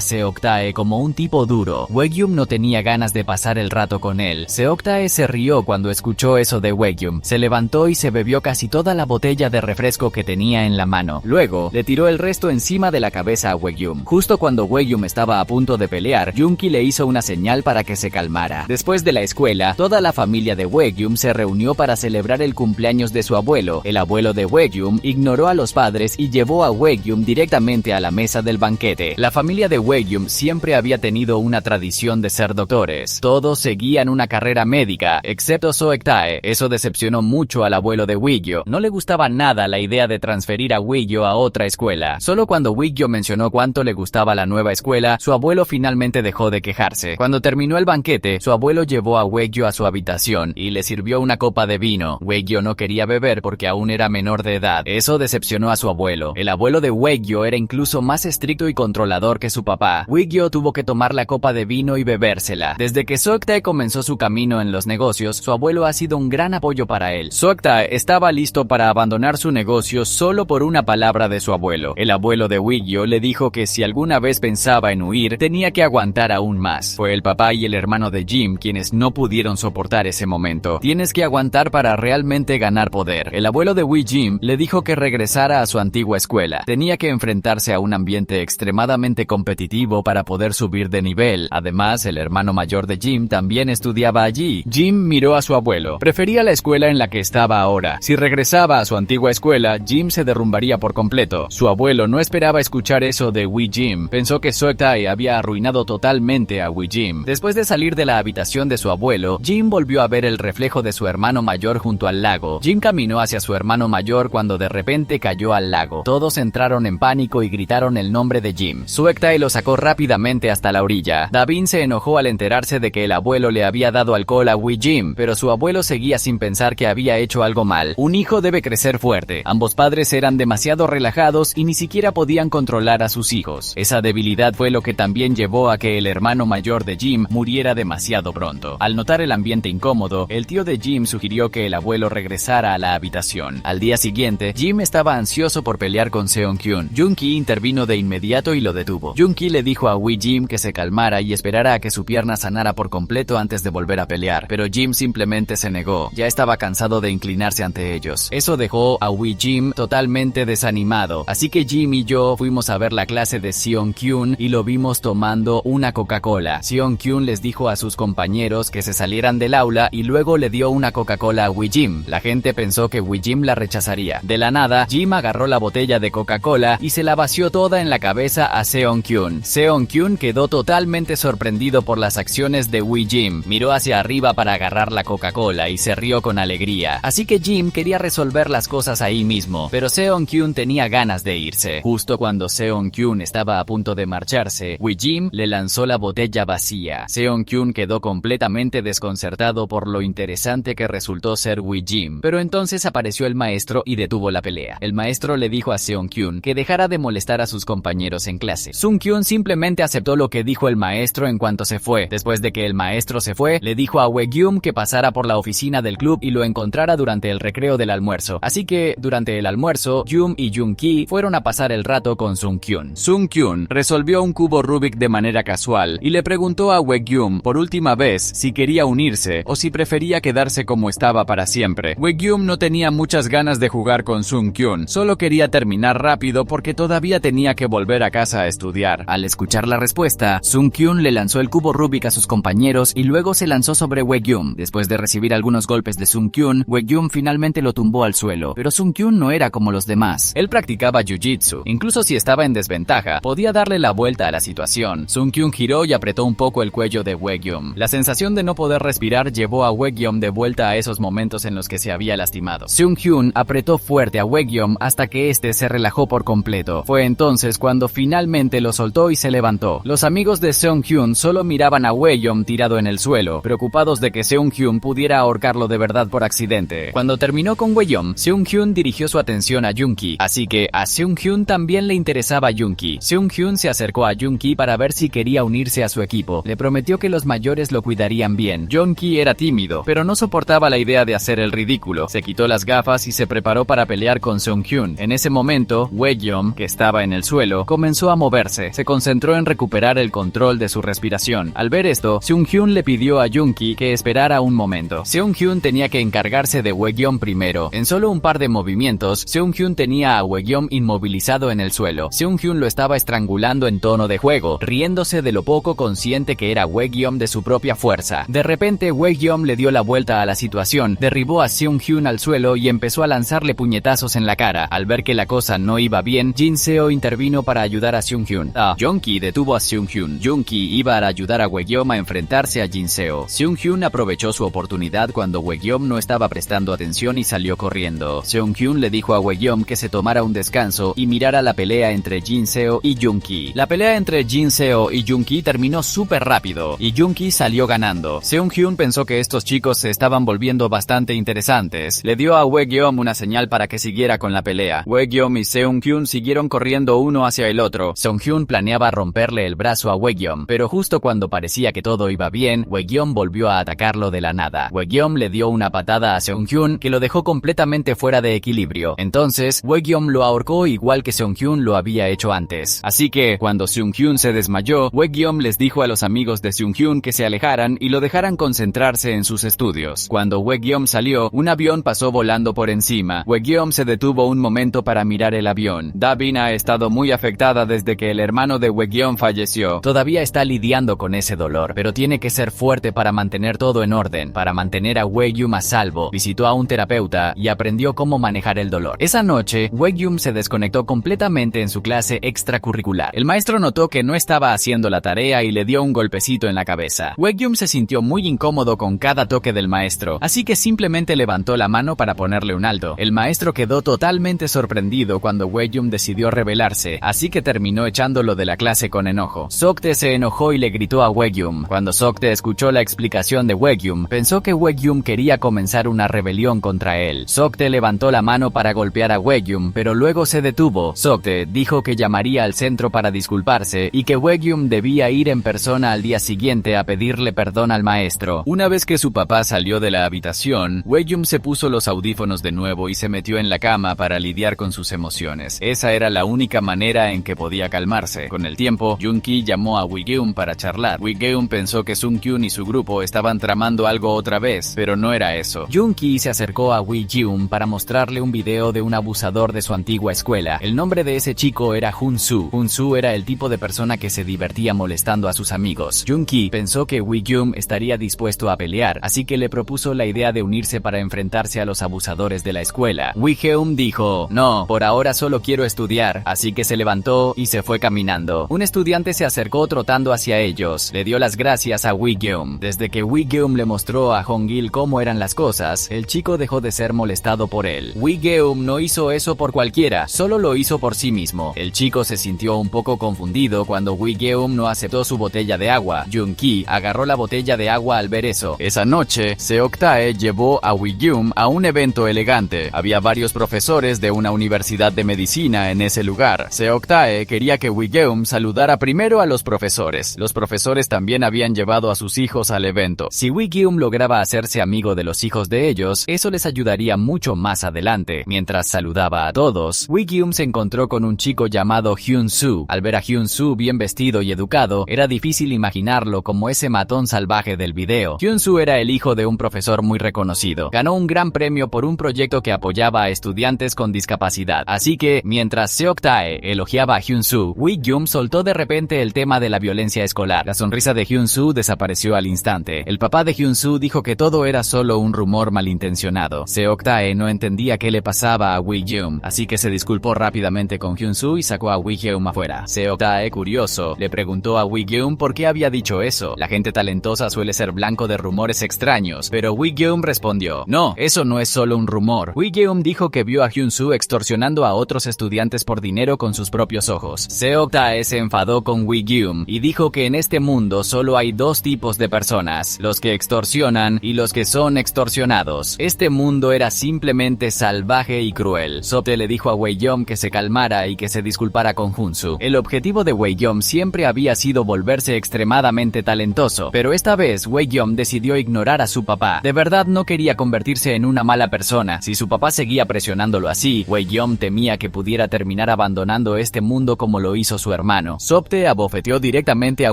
Seok-tae como un tipo duro. Wei-gyun no tenía ganas de pasar el rato con él. Seok-tae se rió cuando escuchó eso de Wei-gyun. Se levantó y se bebió casi toda la botella de refresco que tenía en la mano. Luego, le tiró el resto encima de la cabeza a Wei-gyun. Justo cuando Wei-gyun estaba a punto de pelear, Junki le hizo una señal para que se calmara. Después de la escuela, toda la familia de Wei-gyun se reunió para celebrar el cumpleaños de su abuelo. El abuelo de Wei-gyun ignoró a los padres y llevó a Wei-gyun directamente a la mesa del banquete. La familia de Wei-gyun siempre había tenido una tradición de ser doctores. Todos seguían una carrera médica, excepto Seok-tae. Eso decepcionó mucho al abuelo de Wei-gyo. No le gustaba nada la idea de transferir a Wei-gyo a otra escuela. Solo cuando Wei-gyo mencionó cuánto le gustaba la nueva escuela, su abuelo finalmente dejó de quejarse. Cuando terminó el banquete, su abuelo llevó a Wei-gyo a su habitación y le sirvió una copa de vino. Wei-gyo no quería beber porque aún era menor de edad. Eso decepcionó a su abuelo. El abuelo de Wei-gyo era incluso más estricto y controlador que su papá. Wei-gyo tuvo que tomar la copa de vino y bebérsela. Desde que Seok-tae comenzó su camino en los negocios, su abuelo ha sido un gran apoyo para él. Seok-tae estaba listo para abandonar su negocio solo por una palabra de su abuelo. El abuelo de Wei-gyo le dijo que si alguna vez pensaba en huir, tenía que aguantar aún más. Fue el papá y el hermano de Jim quienes no pudieron soportar ese momento. Tienes que aguantar para realmente ganar poder. El abuelo de Wei-jim le dijo que regresara a su antigua escuela. Tenía que enfrentarse a un ambiente extremadamente competitivo para poder subir de nivel. Además, el hermano mayor de Jim también estudiaba allí. Jim miró a su abuelo. Prefería la escuela en la que estaba ahora. Si regresaba a su antigua escuela, Jim se derrumbaría por completo. Su abuelo no esperaba escuchar eso de Wei-jim. Pensó que Seok-tae había arruinado totalmente a Wei-jim. Después de salir de la habitación de su abuelo, Jim volvió a ver el reflejo de su hermano mayor junto al lago. Jim caminó hacia su hermano mayor cuando de repente cayó al lago. Todos entraron en pánico y gritaron el nombre de Jim. Seok-tae lo sacó rápidamente hasta la orilla. Davin se enojó al enterarse de que el abuelo le había dado alcohol a Wei-jim, pero su abuelo seguía sin pensar que había hecho algo mal. Un hijo debe crecer fuerte. Ambos padres eran demasiado relajados y ni siquiera podían controlar a sus hijos. Esa debilidad fue lo que también llevó a que el hermano mayor de Jim muriera demasiado pronto. Al notar el ambiente incómodo, el tío de Jim sugirió que el abuelo regresara a la habitación. Al día siguiente, Jim estaba ansioso por pelear con Seon-kyun. Junki intervino de inmediato y lo detuvo. Junki le dijo a Wei-jim que se calmara y esperara a que su pierna sanara por completo antes de volver a pelear, pero Jim simplemente se negó. Ya estaba cansado de inclinarse ante ellos. Eso dejó a Wei-jim totalmente desanimado, así que Jim y yo fuimos a ver la clase de Seon-kyun y lo vimos tomando una Coca-Cola. Seon-kyun les dijo a sus compañeros que se salieran del aula y luego le dio una Coca-Cola a Wei-jim. La gente pensó que Wei-jim la rechazaría. De la nada, Jim agarró la botella de Coca-Cola y se la vació toda en la cabeza a Seon-kyun. Seon-kyun quedó totalmente sorprendido por las acciones de Wei-jim. Miró hacia arriba para agarrar la Coca-Cola y se rió con alegría. Así que Jim quería resolver las cosas ahí mismo, pero Seon-kyun tenía ganas de irse. Justo cuando Seon-kyun estaba a punto de marcharse, Wei-jim le lanzó la botella vacía. Seon-kyun quedó completamente desconcertado por lo interesante que resultó ser Wei-jim, pero entonces apareció el maestro y detuvo la pelea. El maestro le dijo a Seon-kyun que dejara de molestar a sus compañeros en clase. Sung-kyun simplemente aceptó lo que dijo el maestro en cuanto se fue. Después de que el maestro se fue, le dijo a Wei-gyum que pasara por la oficina del club y lo encontrara durante el recreo del almuerzo. Así que, durante el almuerzo, Jum y Junki fueron a pasar el rato con Sung-kyun. Sung-kyun resolvió un cubo Rubik de manera casual y le preguntó a Wei-gyum por última vez si quería unirse o si prefería quedarse como estaba para siempre. Wei-gyum no tenía muchas ganas de jugar con Sung-kyun, solo quería terminar rápido porque todavía tenía que volver a casa a estudiar. Al escuchar la respuesta, Sung-kyun le lanzó el cubo Rubik a sus compañeros y luego se lanzó sobre Wei-gyum. Después de recibir algunos golpes de Sung-kyun, Wei-gyum finalmente lo tumbó al suelo, pero Sung-kyun no era como los demás. Él practicaba jiu-jitsu. Incluso si estaba en desventaja, podía darle la vuelta a la situación. Sung-kyun giró y apretó un poco el cuello de Wei-gyum. La sensación de no poder respirar llevó a Wei-gyum de vuelta a esos momentos en los que se había lastimado. Sung-kyun apretó fuerte a Wei-gyum Wei-yeom hasta que este se relajó por completo. Fue entonces cuando finalmente lo soltó y se levantó. Los amigos de Seung-hyun solo miraban a Wei-yeom tirado en el suelo, preocupados de que Seung-hyun pudiera ahorcarlo de verdad por accidente. Cuando terminó con Wei-yeom, Seung-hyun dirigió su atención a Junki, así que a Seung-hyun también le interesaba Junki. Seung-hyun se acercó a Junki para ver si quería unirse a su equipo. Le prometió que los mayores lo cuidarían bien. Junki era tímido, pero no soportaba la idea de hacer el ridículo. Se quitó las gafas y se preparó para pelear con Seung-hyun. En ese momento, Wei-yeom, que estaba en el suelo, comenzó a moverse. Se concentró en recuperar el control de su respiración. Al ver esto, Seung-hyun le pidió a Junki que esperara un momento. Seung-hyun tenía que encargarse de Wei-yeom primero. En solo un par de movimientos, Seung-hyun tenía a Wei-yeom inmovilizado en el suelo. Seung-hyun lo estaba estrangulando en tono de juego, riéndose de lo poco consciente que era Wei-yeom de su propia fuerza. De repente, Wei-yeom le dio la vuelta a la situación, derribó a Seung-hyun al suelo y empezó a lanzarle puñetazos en la cara. Al ver que la cosa no iba bien, Jin Seo intervino para ayudar a Seung-hyun. Junki detuvo a Seung-hyun. Junki iba a ayudar a Wei-yeom a enfrentarse a Jin Seo. Seung-hyun aprovechó su oportunidad cuando Wei-yeom no estaba prestando atención y salió corriendo. Seung-hyun le dijo a Wei-yeom que se tomara un descanso y mirara la pelea entre Jin Seo y Junki. La pelea entre Jin Seo y Junki terminó súper rápido y Junki salió ganando. Seung-hyun pensó que estos chicos se estaban volviendo bastante interesantes. Le dio a Wei-yeom una señal para que siguiera con la pelea. Wei-yeom y Seung-hyun siguieron corriendo uno hacia el otro. Seung-hyun planeaba romperle el brazo a Wei-yeom, pero justo cuando parecía que todo iba bien, Wei-yeom volvió a atacarlo de la nada. Wei-yeom le dio una patada a Seung-hyun que lo dejó completamente fuera de equilibrio. Entonces, Wei-yeom lo ahorcó igual que Seung-hyun lo había hecho antes. Así que, cuando Seung-hyun se desmayó, Wei-yeom les dijo a los amigos de Seung-hyun que se alejaran y lo dejaran concentrarse en sus estudios. Cuando Wei-yeom salió, un avión pasó volando por encima. Wei-yeom se detuvo un momento para mirar el avión. Da-bin ha estado muy afectada desde que el hermano de Wei-yeom falleció. Todavía está lidiando con ese dolor, pero tiene que ser fuerte para mantener todo en orden, para mantener a Wei-yeom a salvo. Visitó a un terapeuta y aprendió cómo manejar el dolor. Esa noche, Wei-yeom se desconectó completamente en su clase extracurricular. El maestro notó que no estaba haciendo la tarea y le dio un golpecito en la cabeza. Wei-yeom se sintió muy incómodo con cada toque del maestro, así que simplemente levantó la mano para ponerle un alto. El maestro quedó totalmente sorprendido cuando Wei-yeom decidió rebelarse, así que terminó echándolo de la clase con enojo. Seok-tae se enojó y le gritó a Wei-yeom. Cuando Seok-tae escuchó la explicación de Wei-yeom, pensó que Wei-yeom quería comenzar una rebelión contra él. Seok-tae levantó la mano para golpear a Wei-yeom, pero luego se detuvo. Seok-tae dijo que llamaría al centro para disculparse y que Wei-yeom debía ir en persona al día siguiente a pedirle perdón al maestro. Una vez que su papá salió de la habitación, Wei-yeom se puso los audífonos de nuevo y se metió en la cama para lidiar con sus emociones. Esa era la única manera en que podía calmarse. Con el tiempo, Junki llamó a Wei-yeom para charlar. Wei-yeom pensó que Seung-hyun y su grupo estaban tramando algo otra vez, pero no era eso. Junki se acercó a Wei-yeom para mostrarle un video de un abusador de su antigua escuela. El nombre de ese chico era Hun-soo. Hun-soo era el tipo de persona que se divertía molestando a sus amigos. Junki pensó que Wei-yeom estaría dispuesto a pelear, así que le propuso la idea de unirse para enfrentarse a los abusadores de la escuela. Wei-yeom dijo, no, por ahora solo quiero estudiar, así que se levantó y se fue caminando. Un estudiante se acercó trotando hacia ellos. Le dio las gracias a Wei-yeom. Desde que Wei-yeom le mostró a Hong-il cómo eran las cosas, el chico dejó de ser molestado por él. Wei-yeom no hizo eso por cualquiera, solo lo hizo por sí mismo. El chico se sintió un poco confundido cuando Wei-yeom no aceptó su botella de agua. Junki agarró la botella de agua al ver eso. Esa noche, Seok-tae llevó a Wei-yeom a un evento elegante. Había varios profesores de una universidad de medicina en ese lugar. Seok-tae quería que Wei-yeom saludara primero a los profesores. Los profesores también habían llevado a sus hijos al evento. Si Wei-yeom lograba hacerse amigo de los hijos de ellos, eso les ayudaría mucho más adelante. Mientras saludaba a todos, Wei-yeom se encontró con un chico llamado Hyun-soo. Al ver a Hyun-soo bien vestido y educado, era difícil imaginarlo como ese matón salvaje del video. Hyun-soo era el hijo de un profesor muy reconocido. Ganó un gran premio por un proyecto que apoyaba a estudiantes con discapacidad. Así que, mientras Seok-tae elogiaba a Hyun-soo, Wei-yeom soltó de repente el tema de la violencia escolar. La sonrisa de Hyun-soo desapareció al instante. El papá de Hyun-soo dijo que todo era solo un rumor malintencionado. Seok-tae no entendía qué le pasaba a Wei-yeom, así que se disculpó rápidamente con Hyun-soo y sacó a Wei-yeom afuera. Seok-tae, curioso, le preguntó a Wei-yeom por qué había dicho eso. La gente talentosa suele ser blanco de rumores extraños, pero Wei-yeom respondió, no, eso no es solo un rumor. Wei-yeom dijo que vio a Hyun-soo extorsionando a otros estudiantes por dinero con sus propios ojos. Seok-tae se enfadó con Wi-gyum y dijo que en este mundo solo hay dos tipos de personas, los que extorsionan y los que son extorsionados. Este mundo era simplemente salvaje y cruel. Seok-tae le dijo a Wei-yeom que se calmara y que se disculpara con Hyun-soo. El objetivo de Wei-yeom siempre había sido volverse extremadamente talentoso, pero esta vez Wei-yeom decidió ignorar a su papá. De verdad no quería convertirse en una mala persona. Si su papá seguía presionándolo así, Wei-yeom temía que pudiera terminar abandonando este mundo como lo hizo su hermano. Seok-tae abofeteó directamente a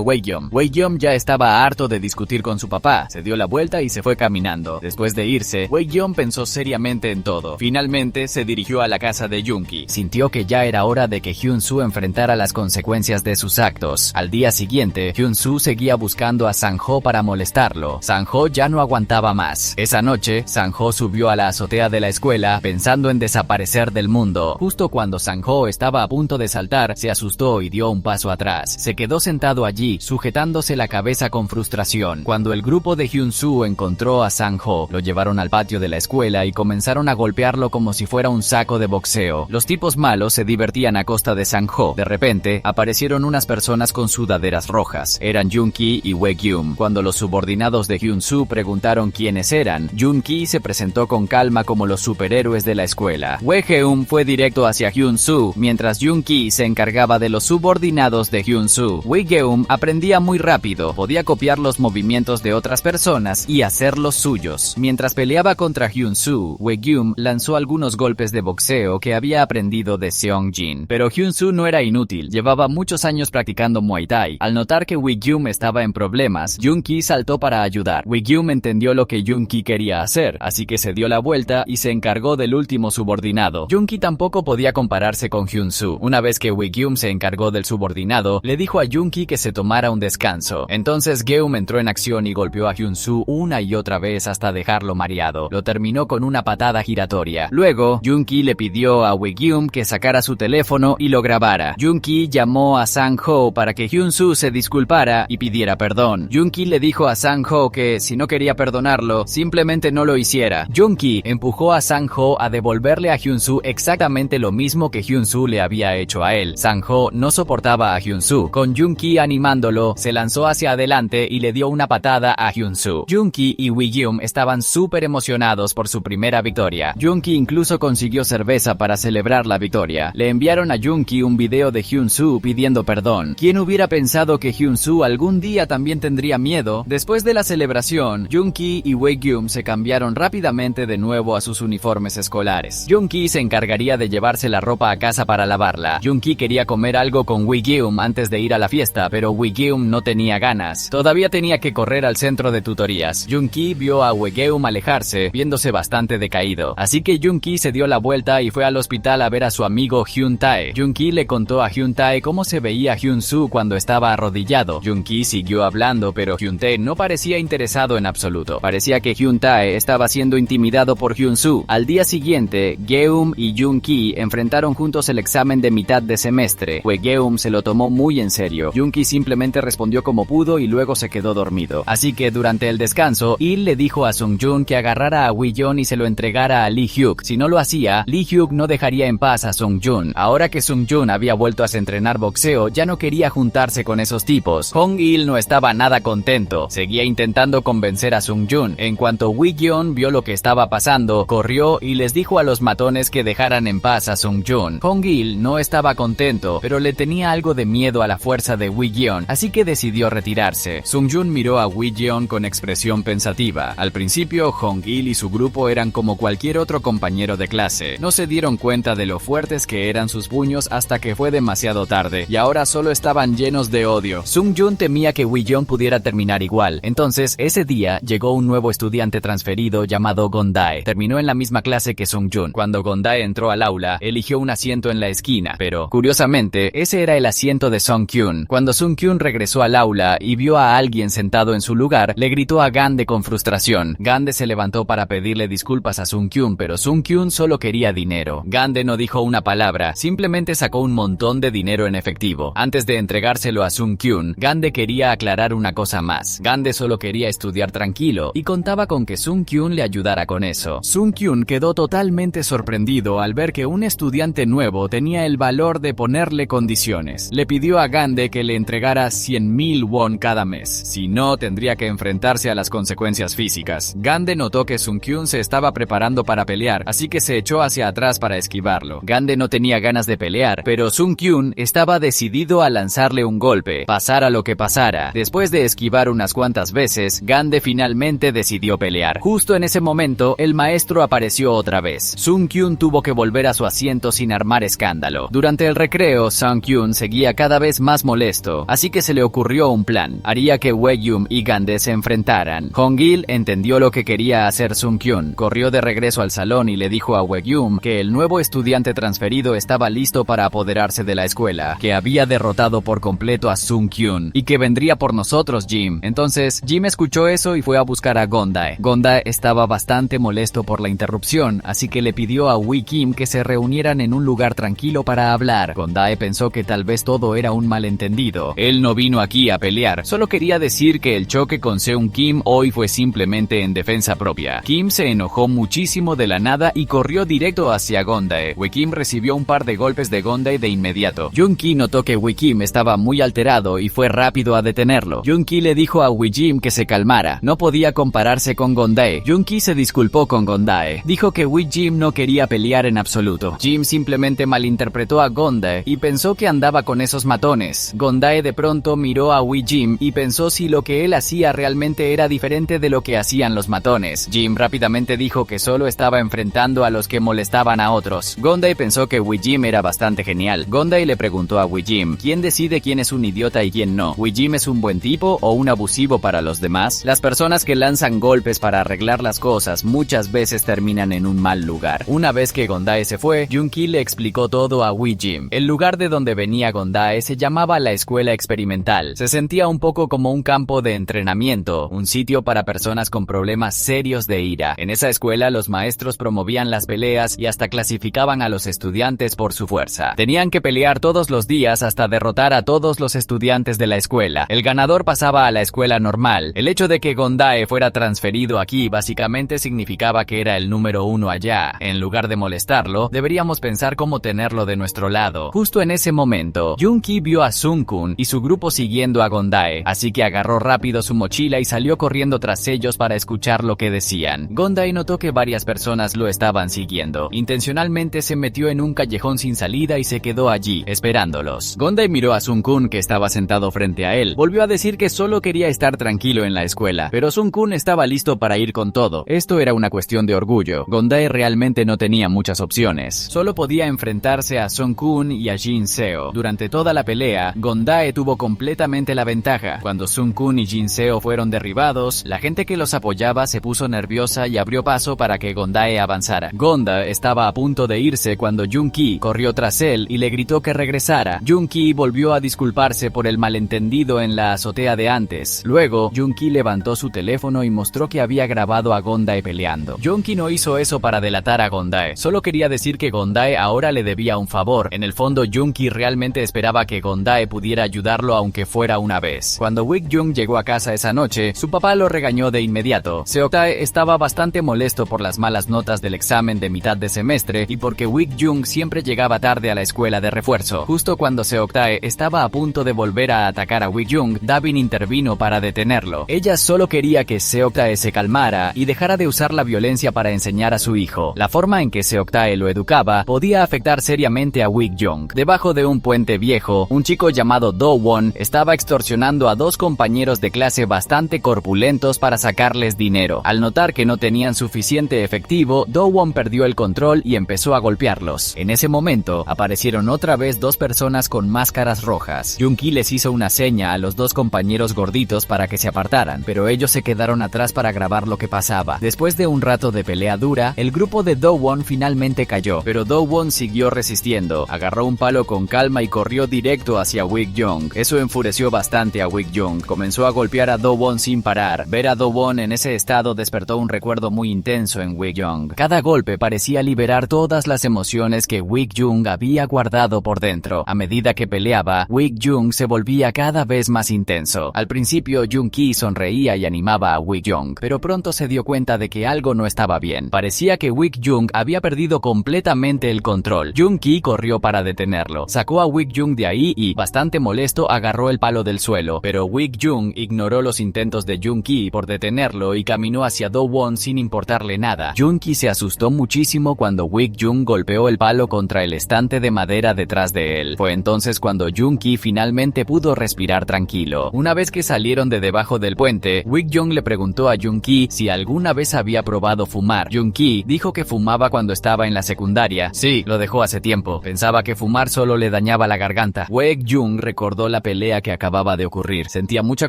Wei-yeom. Wei-yeom ya estaba harto de discutir con su papá. Se dio la vuelta y se fue caminando. Después de irse, Wei-yeom pensó seriamente en todo. Finalmente se dirigió a la casa de Junki. Sintió que ya era hora de que Hyun-soo enfrentara las consecuencias de sus actos. Al día siguiente, Hyun-soo seguía buscando a Sang-ho para molestarlo. Sang-ho ya no aguantaba más. Esa noche, Sang-ho subió a la azotea de la escuela pensando en desaparecer del mundo. Justo cuando Sang-ho estaba a punto de saltar, se asustó y dio un paso atrás. Se quedó sentado allí, sujetándose la cabeza con frustración. Cuando el grupo de Hyun-soo encontró a Sang-ho, lo llevaron al patio de la escuela y comenzaron a golpearlo como si fuera un saco de boxeo. Los tipos malos se divertían a costa de Sang-ho. De repente, aparecieron unas personas con sudaderas rojas. Eran Junki y Wei-gyum. Cuando los subordinados de Hyun-soo preguntaron quiénes eran, Junki se presentó con calma como los superhéroes de la escuela. Wei-gyum fue directo hacia Hyun-soo, mientras Junki se encargaba de los subordinados de Hyun-soo. Wei-gyum aprendía muy rápido, podía copiar los movimientos de otras personas y hacerlos suyos. Mientras peleaba contra Hyun-soo, Wei-gyum lanzó algunos golpes de boxeo que había aprendido de Seong-jin. Pero Hyun-soo no era inútil, llevaba muchos años practicando Muay Thai. Al notar que Wei-gyum estaba en problemas, Junki saltó para ayudar. Wei-gyum entendió lo que Junki quería hacer, así que se dio la vuelta y se encargó del último subordinado. Junki tampoco podía compararse con Hyun-soo. Una vez que Wei-gyum se encargó del subordinado, le dijo a Junki que se tomara un descanso. Entonces Geum entró en acción y golpeó a Hyun-soo una y otra vez hasta dejarlo mareado. Lo terminó con una patada giratoria. Luego, Junki le pidió a Wei-gyum que sacara su teléfono y lo grabara. Junki llamó a Sang-ho para que Hyun-soo se disculpara y pidiera perdón. Junki le dijo a Sang-ho que si no quería perdonarlo, simplemente no lo hiciera. Junki empujó a Sang-ho a devolverle a Hyun-soo exactamente lo mismo que Hyun-soo le había hecho a él. Sang-ho no soportaba a Hyun-soo. Con Junki animándolo, se lanzó hacia adelante y le dio una patada a Hyun-soo. Junki y Wei-gyum estaban súper emocionados por su primera victoria. Junki incluso consiguió cerveza para celebrar la victoria. Le enviaron a Junki un video de Hyun-soo pidiendo perdón. ¿Quién hubiera pensado que Hyun-soo algún día también tendría miedo? Después de la celebración, Junki y Wei-gyum se cambiaron rápidamente de nuevo a sus uniformes escolares. Junki se encargaría de llevarse la ropa a casa para lavarla. Junki quería comer algo con Wei-gyum antes de ir a la fiesta, pero Wei-gyum no tenía ganas. Todavía tenía que correr al centro de tutorías. Junki vio a Wei-gyum alejarse, viéndose bastante decaído. Así que Junki se dio la vuelta y fue al hospital a ver a su amigo Hyun-tae. Junki le contó a Hyun-tae cómo se veía Hyun-soo cuando estaba arrodillado. Junki siguió hablando, pero Hyun-tae no parecía interesado en absoluto. Parecía que Hyun-tae estaba siendo intimidado por Hyun-soo. Al día siguiente, Geum y Junki enfrentaron juntos el examen de mitad de semestre. Wei-gyum se lo tomó muy en serio. Junki simplemente respondió como pudo y luego se quedó dormido. Así que durante el descanso, Il le dijo a Sung-jun que agarrara a Wei-yeon y se lo entregara a Lee Hyuk. Si no lo hacía, Lee Hyuk no dejaría en paz a Sung-jun. Ahora que Sung-jun había vuelto a entrenar boxeo, ya no quería juntarse con esos tipos. Hong-il no estaba nada contento. Seguía intentando convencer a Sung-jun. En cuanto Wei-yeon vio lo que estaba pasando, corrió y les dijo a los matones que dejaran en paz a Sung-jun. Hong-il no estaba contento, pero le tenía algo de miedo a la fuerza de Wei-yeon, así que decidió retirarse. Sung-jun miró a Wei-yeon con expresión pensativa. Al principio, Hong-il y su grupo eran como cualquier otro compañero de clase. No se dieron cuenta de lo fuertes que eran sus puños hasta que fue demasiado tarde, y ahora solo estaban llenos de odio. Sung-jun temía que Wei-yeon pudiera terminar igual. Entonces, ese día, llegó un nuevo estudiante transferido llamado Gondae. Terminó en la misma clase que Sung-jun. Cuando Gondae entró al aula, eligió un asiento en la esquina, pero, curiosamente, ese era el asiento de Sung-kyun. Cuando Sung-kyun regresó al aula y vio a alguien sentado en su lugar, le gritó a Gande con frustración. Gande se levantó para pedirle disculpas a Sung-kyun, pero Sung-kyun solo quería dinero. Gande no dijo una palabra, simplemente sacó un montón de dinero en efectivo. Antes de entregárselo a Sung-kyun, Gande quería aclarar una cosa más. Gande solo quería estudiar tranquilo y contaba con que Sung-kyun le ayudara con eso. Sung-kyun quedó totalmente sorprendido al ver que un estudiante nuevo tenía el valor de ponerle condiciones. Le pidió a Gande que le entregara 100,000 won cada mes, si no tendría que enfrentarse a las consecuencias físicas. Gande notó que Sung-kyun se estaba preparando para pelear, así que se echó hacia atrás para esquivarlo. Gande no tenía ganas de pelear, pero Sung-kyun estaba decidido a lanzarle un golpe, pasara lo que pasara. Después de esquivar unas cuantas veces, Gande finalmente decidió pelear. Justo en ese momento, el maestro apareció otra vez. Sung-kyun tuvo que volver a su asiento sin armar escándalo. Durante el recreo, Sung-kyun seguía cada vez más molesto, así que se le ocurrió un plan. Haría que Wei-yum y Gande se enfrentaran. Hong-il entendió lo que quería hacer Sung-kyun. Corrió de regreso al salón y le dijo a Wei-yum que el nuevo estudiante transferido estaba listo para apoderarse de la escuela, que había derrotado por completo a Sung-kyun y que vendría por nosotros, Jim. Entonces, Jim escuchó eso y fue a buscar a Gondae. Gondae estaba bastante molesto por la interrupción, así que le pidió a Wei-kim que se reunieran en un lugar tranquilo para hablar. Gondae pensó que tal vez todo era un malentendido. Él no vino aquí a pelear, solo quería decir que el choque con Seung-kim hoy fue simplemente en defensa propia. Kim se enojó muchísimo de la nada y corrió directo hacia Gondae. Wei-kim recibió un par de golpes de Gondae de inmediato. Jung-ki notó que Wei-kim estaba muy alterado y fue rápido a detenerlo. Jung-ki le dijo a Wei-jim que se calmara, no podía compararse con Gondae. Jung-ki se disculpó con Gondae, dijo que Wei-jim no quería pelear en absoluto. Jim simplemente malinterpretó a Gondae y pensó que andaba con esos matones. Gondae de pronto miró a Wei-jim y pensó si lo que él hacía realmente era diferente de lo que hacían los matones. Jim rápidamente dijo que solo estaba enfrentando a los que molestaban a otros. Gondae pensó que Wei-jim era bastante genial. Gondae le preguntó a Wei-jim, ¿quién decide quién es un idiota y quién no? ¿Wei-jim es un buen tipo o un abusivo para los demás? Las personas que lanzan golpes para arreglar las cosas muchas veces terminan en un mal lugar. Una vez que Gondae se fue, Jung-ki le explicó todo a Wei-jim. El lugar de donde venía Gondae se llamaba la escuela experimental. Se sentía un poco como un campo de entrenamiento, un sitio para personas con problemas serios de ira. En esa escuela los maestros promovían las peleas y hasta clasificaban a los estudiantes por su fuerza. Tenían que pelear todos los días hasta derrotar a todos los estudiantes de la escuela. El ganador pasaba a la escuela normal. El hecho de que Gondae fuera transferido aquí básicamente significaba que era el número 1 allá. En lugar de molestarlo, deberíamos pensar cómo tenerlo de nuestro lado. Justo en ese momento, Jung-ki vio a Sung-kun y su grupo siguiendo a Gondae, así que agarró rápido su mochila y salió corriendo tras ellos para escuchar lo que decían. Gondae notó que varias personas lo estaban siguiendo. Intencionalmente se metió en un callejón sin salida y se quedó allí, esperándolos. Gondae miró a Sung-kun, que estaba sentado frente a él. Volvió a decir que solo quería estar tranquilo en la escuela, pero Sung-kun estaba listo para ir con todo. Esto era una cuestión de orgullo. Gondae realmente no tenía muchas opciones. Solo podía enfrentarse a Sung-kun y a Jin-seo. Durante toda la pelea, Gondae tuvo completamente la ventaja. Cuando Sung-kun y Jin-seo fueron derribados, la gente que los apoyaba se puso nerviosa y abrió paso para que Gondae avanzara. Gondae estaba a punto de irse cuando Jung-ki corrió tras él y le gritó que regresara. Jung-ki volvió a disculparse por el malentendido en la azotea de antes. Luego, Jung-ki levantó su teléfono y mostró que había grabado a Gondae peleando. Jung-ki no hizo eso para delatar a Gondae, solo quería decir que Gondae ahora le debía un favor. En el fondo, Jung-ki realmente esperaba que Gondae pudiera ayudarlo aunque fuera una vez. Cuando Wei-jung llegó a casa esa noche, su papá lo regañó de inmediato. Seok-tae estaba bastante molesto por las malas notas del examen de mitad de semestre y porque Wei-jung siempre llegaba tarde a la escuela de refuerzo. Justo cuando Seok-tae estaba a punto de volver a atacar a Wei-jung, Dabin intervino para detenerlo. Ella solo quería que Seok-tae se calmara y dejara de usar la violencia para enseñar a su hijo. La forma en que Seok-tae lo educaba podía afectar seriamente a Wei-jung. Debajo de un puente viejo, un chico llamado Do-won estaba extorsionando a dos compañeros de clase bastante corpulentos para sacarles dinero. Al notar que no tenían suficiente efectivo, Do-won perdió el control y empezó a golpearlos. En ese momento, aparecieron otra vez dos personas con máscaras rojas. Jung-ki les hizo una seña a los dos compañeros gorditos para que se apartaran, pero ellos se quedaron atrás para grabar lo que pasaba. Después de un rato de pelea dura, el grupo de Do-won finalmente cayó, pero Do-won siguió resistiendo. Agarró un palo con calma y corrió directo hacia Wei-jung. Eso enfureció bastante a Wei-jung. Comenzó a golpear a Do-won sin parar. Ver a Do-won en ese estado despertó un recuerdo muy intenso en Wei-jung. Cada golpe parecía liberar todas las emociones que Wei-jung había guardado por dentro. A medida que peleaba, Wei-jung se volvía cada vez más intenso. Al principio, Jung-ki sonreía y animaba a Wei-jung, pero pronto se dio cuenta de que algo no estaba bien. Parecía que Wei-jung Jung había perdido completamente el control. Jung-ki corrió para detenerlo, sacó a Wik-jung de ahí y, bastante molesto, agarró el palo del suelo, pero Wik-jung ignoró los intentos de Jung-ki por detenerlo y caminó hacia Do-won sin importarle nada. Jung-ki se asustó muchísimo cuando Wik-jung golpeó el palo contra el estante de madera detrás de él. Fue entonces cuando Jung-ki finalmente pudo respirar tranquilo. Una vez que salieron de debajo del puente, Wik-jung le preguntó a Jung-ki si alguna vez había probado fumar. Jung-ki dijo que fumaba cuando estaba en la secundaria. Sí, lo dejó hace tiempo. Pensaba que fumar solo le dañaba la garganta. Wik-jung recordó la pelea que acababa de ocurrir. Sentía mucha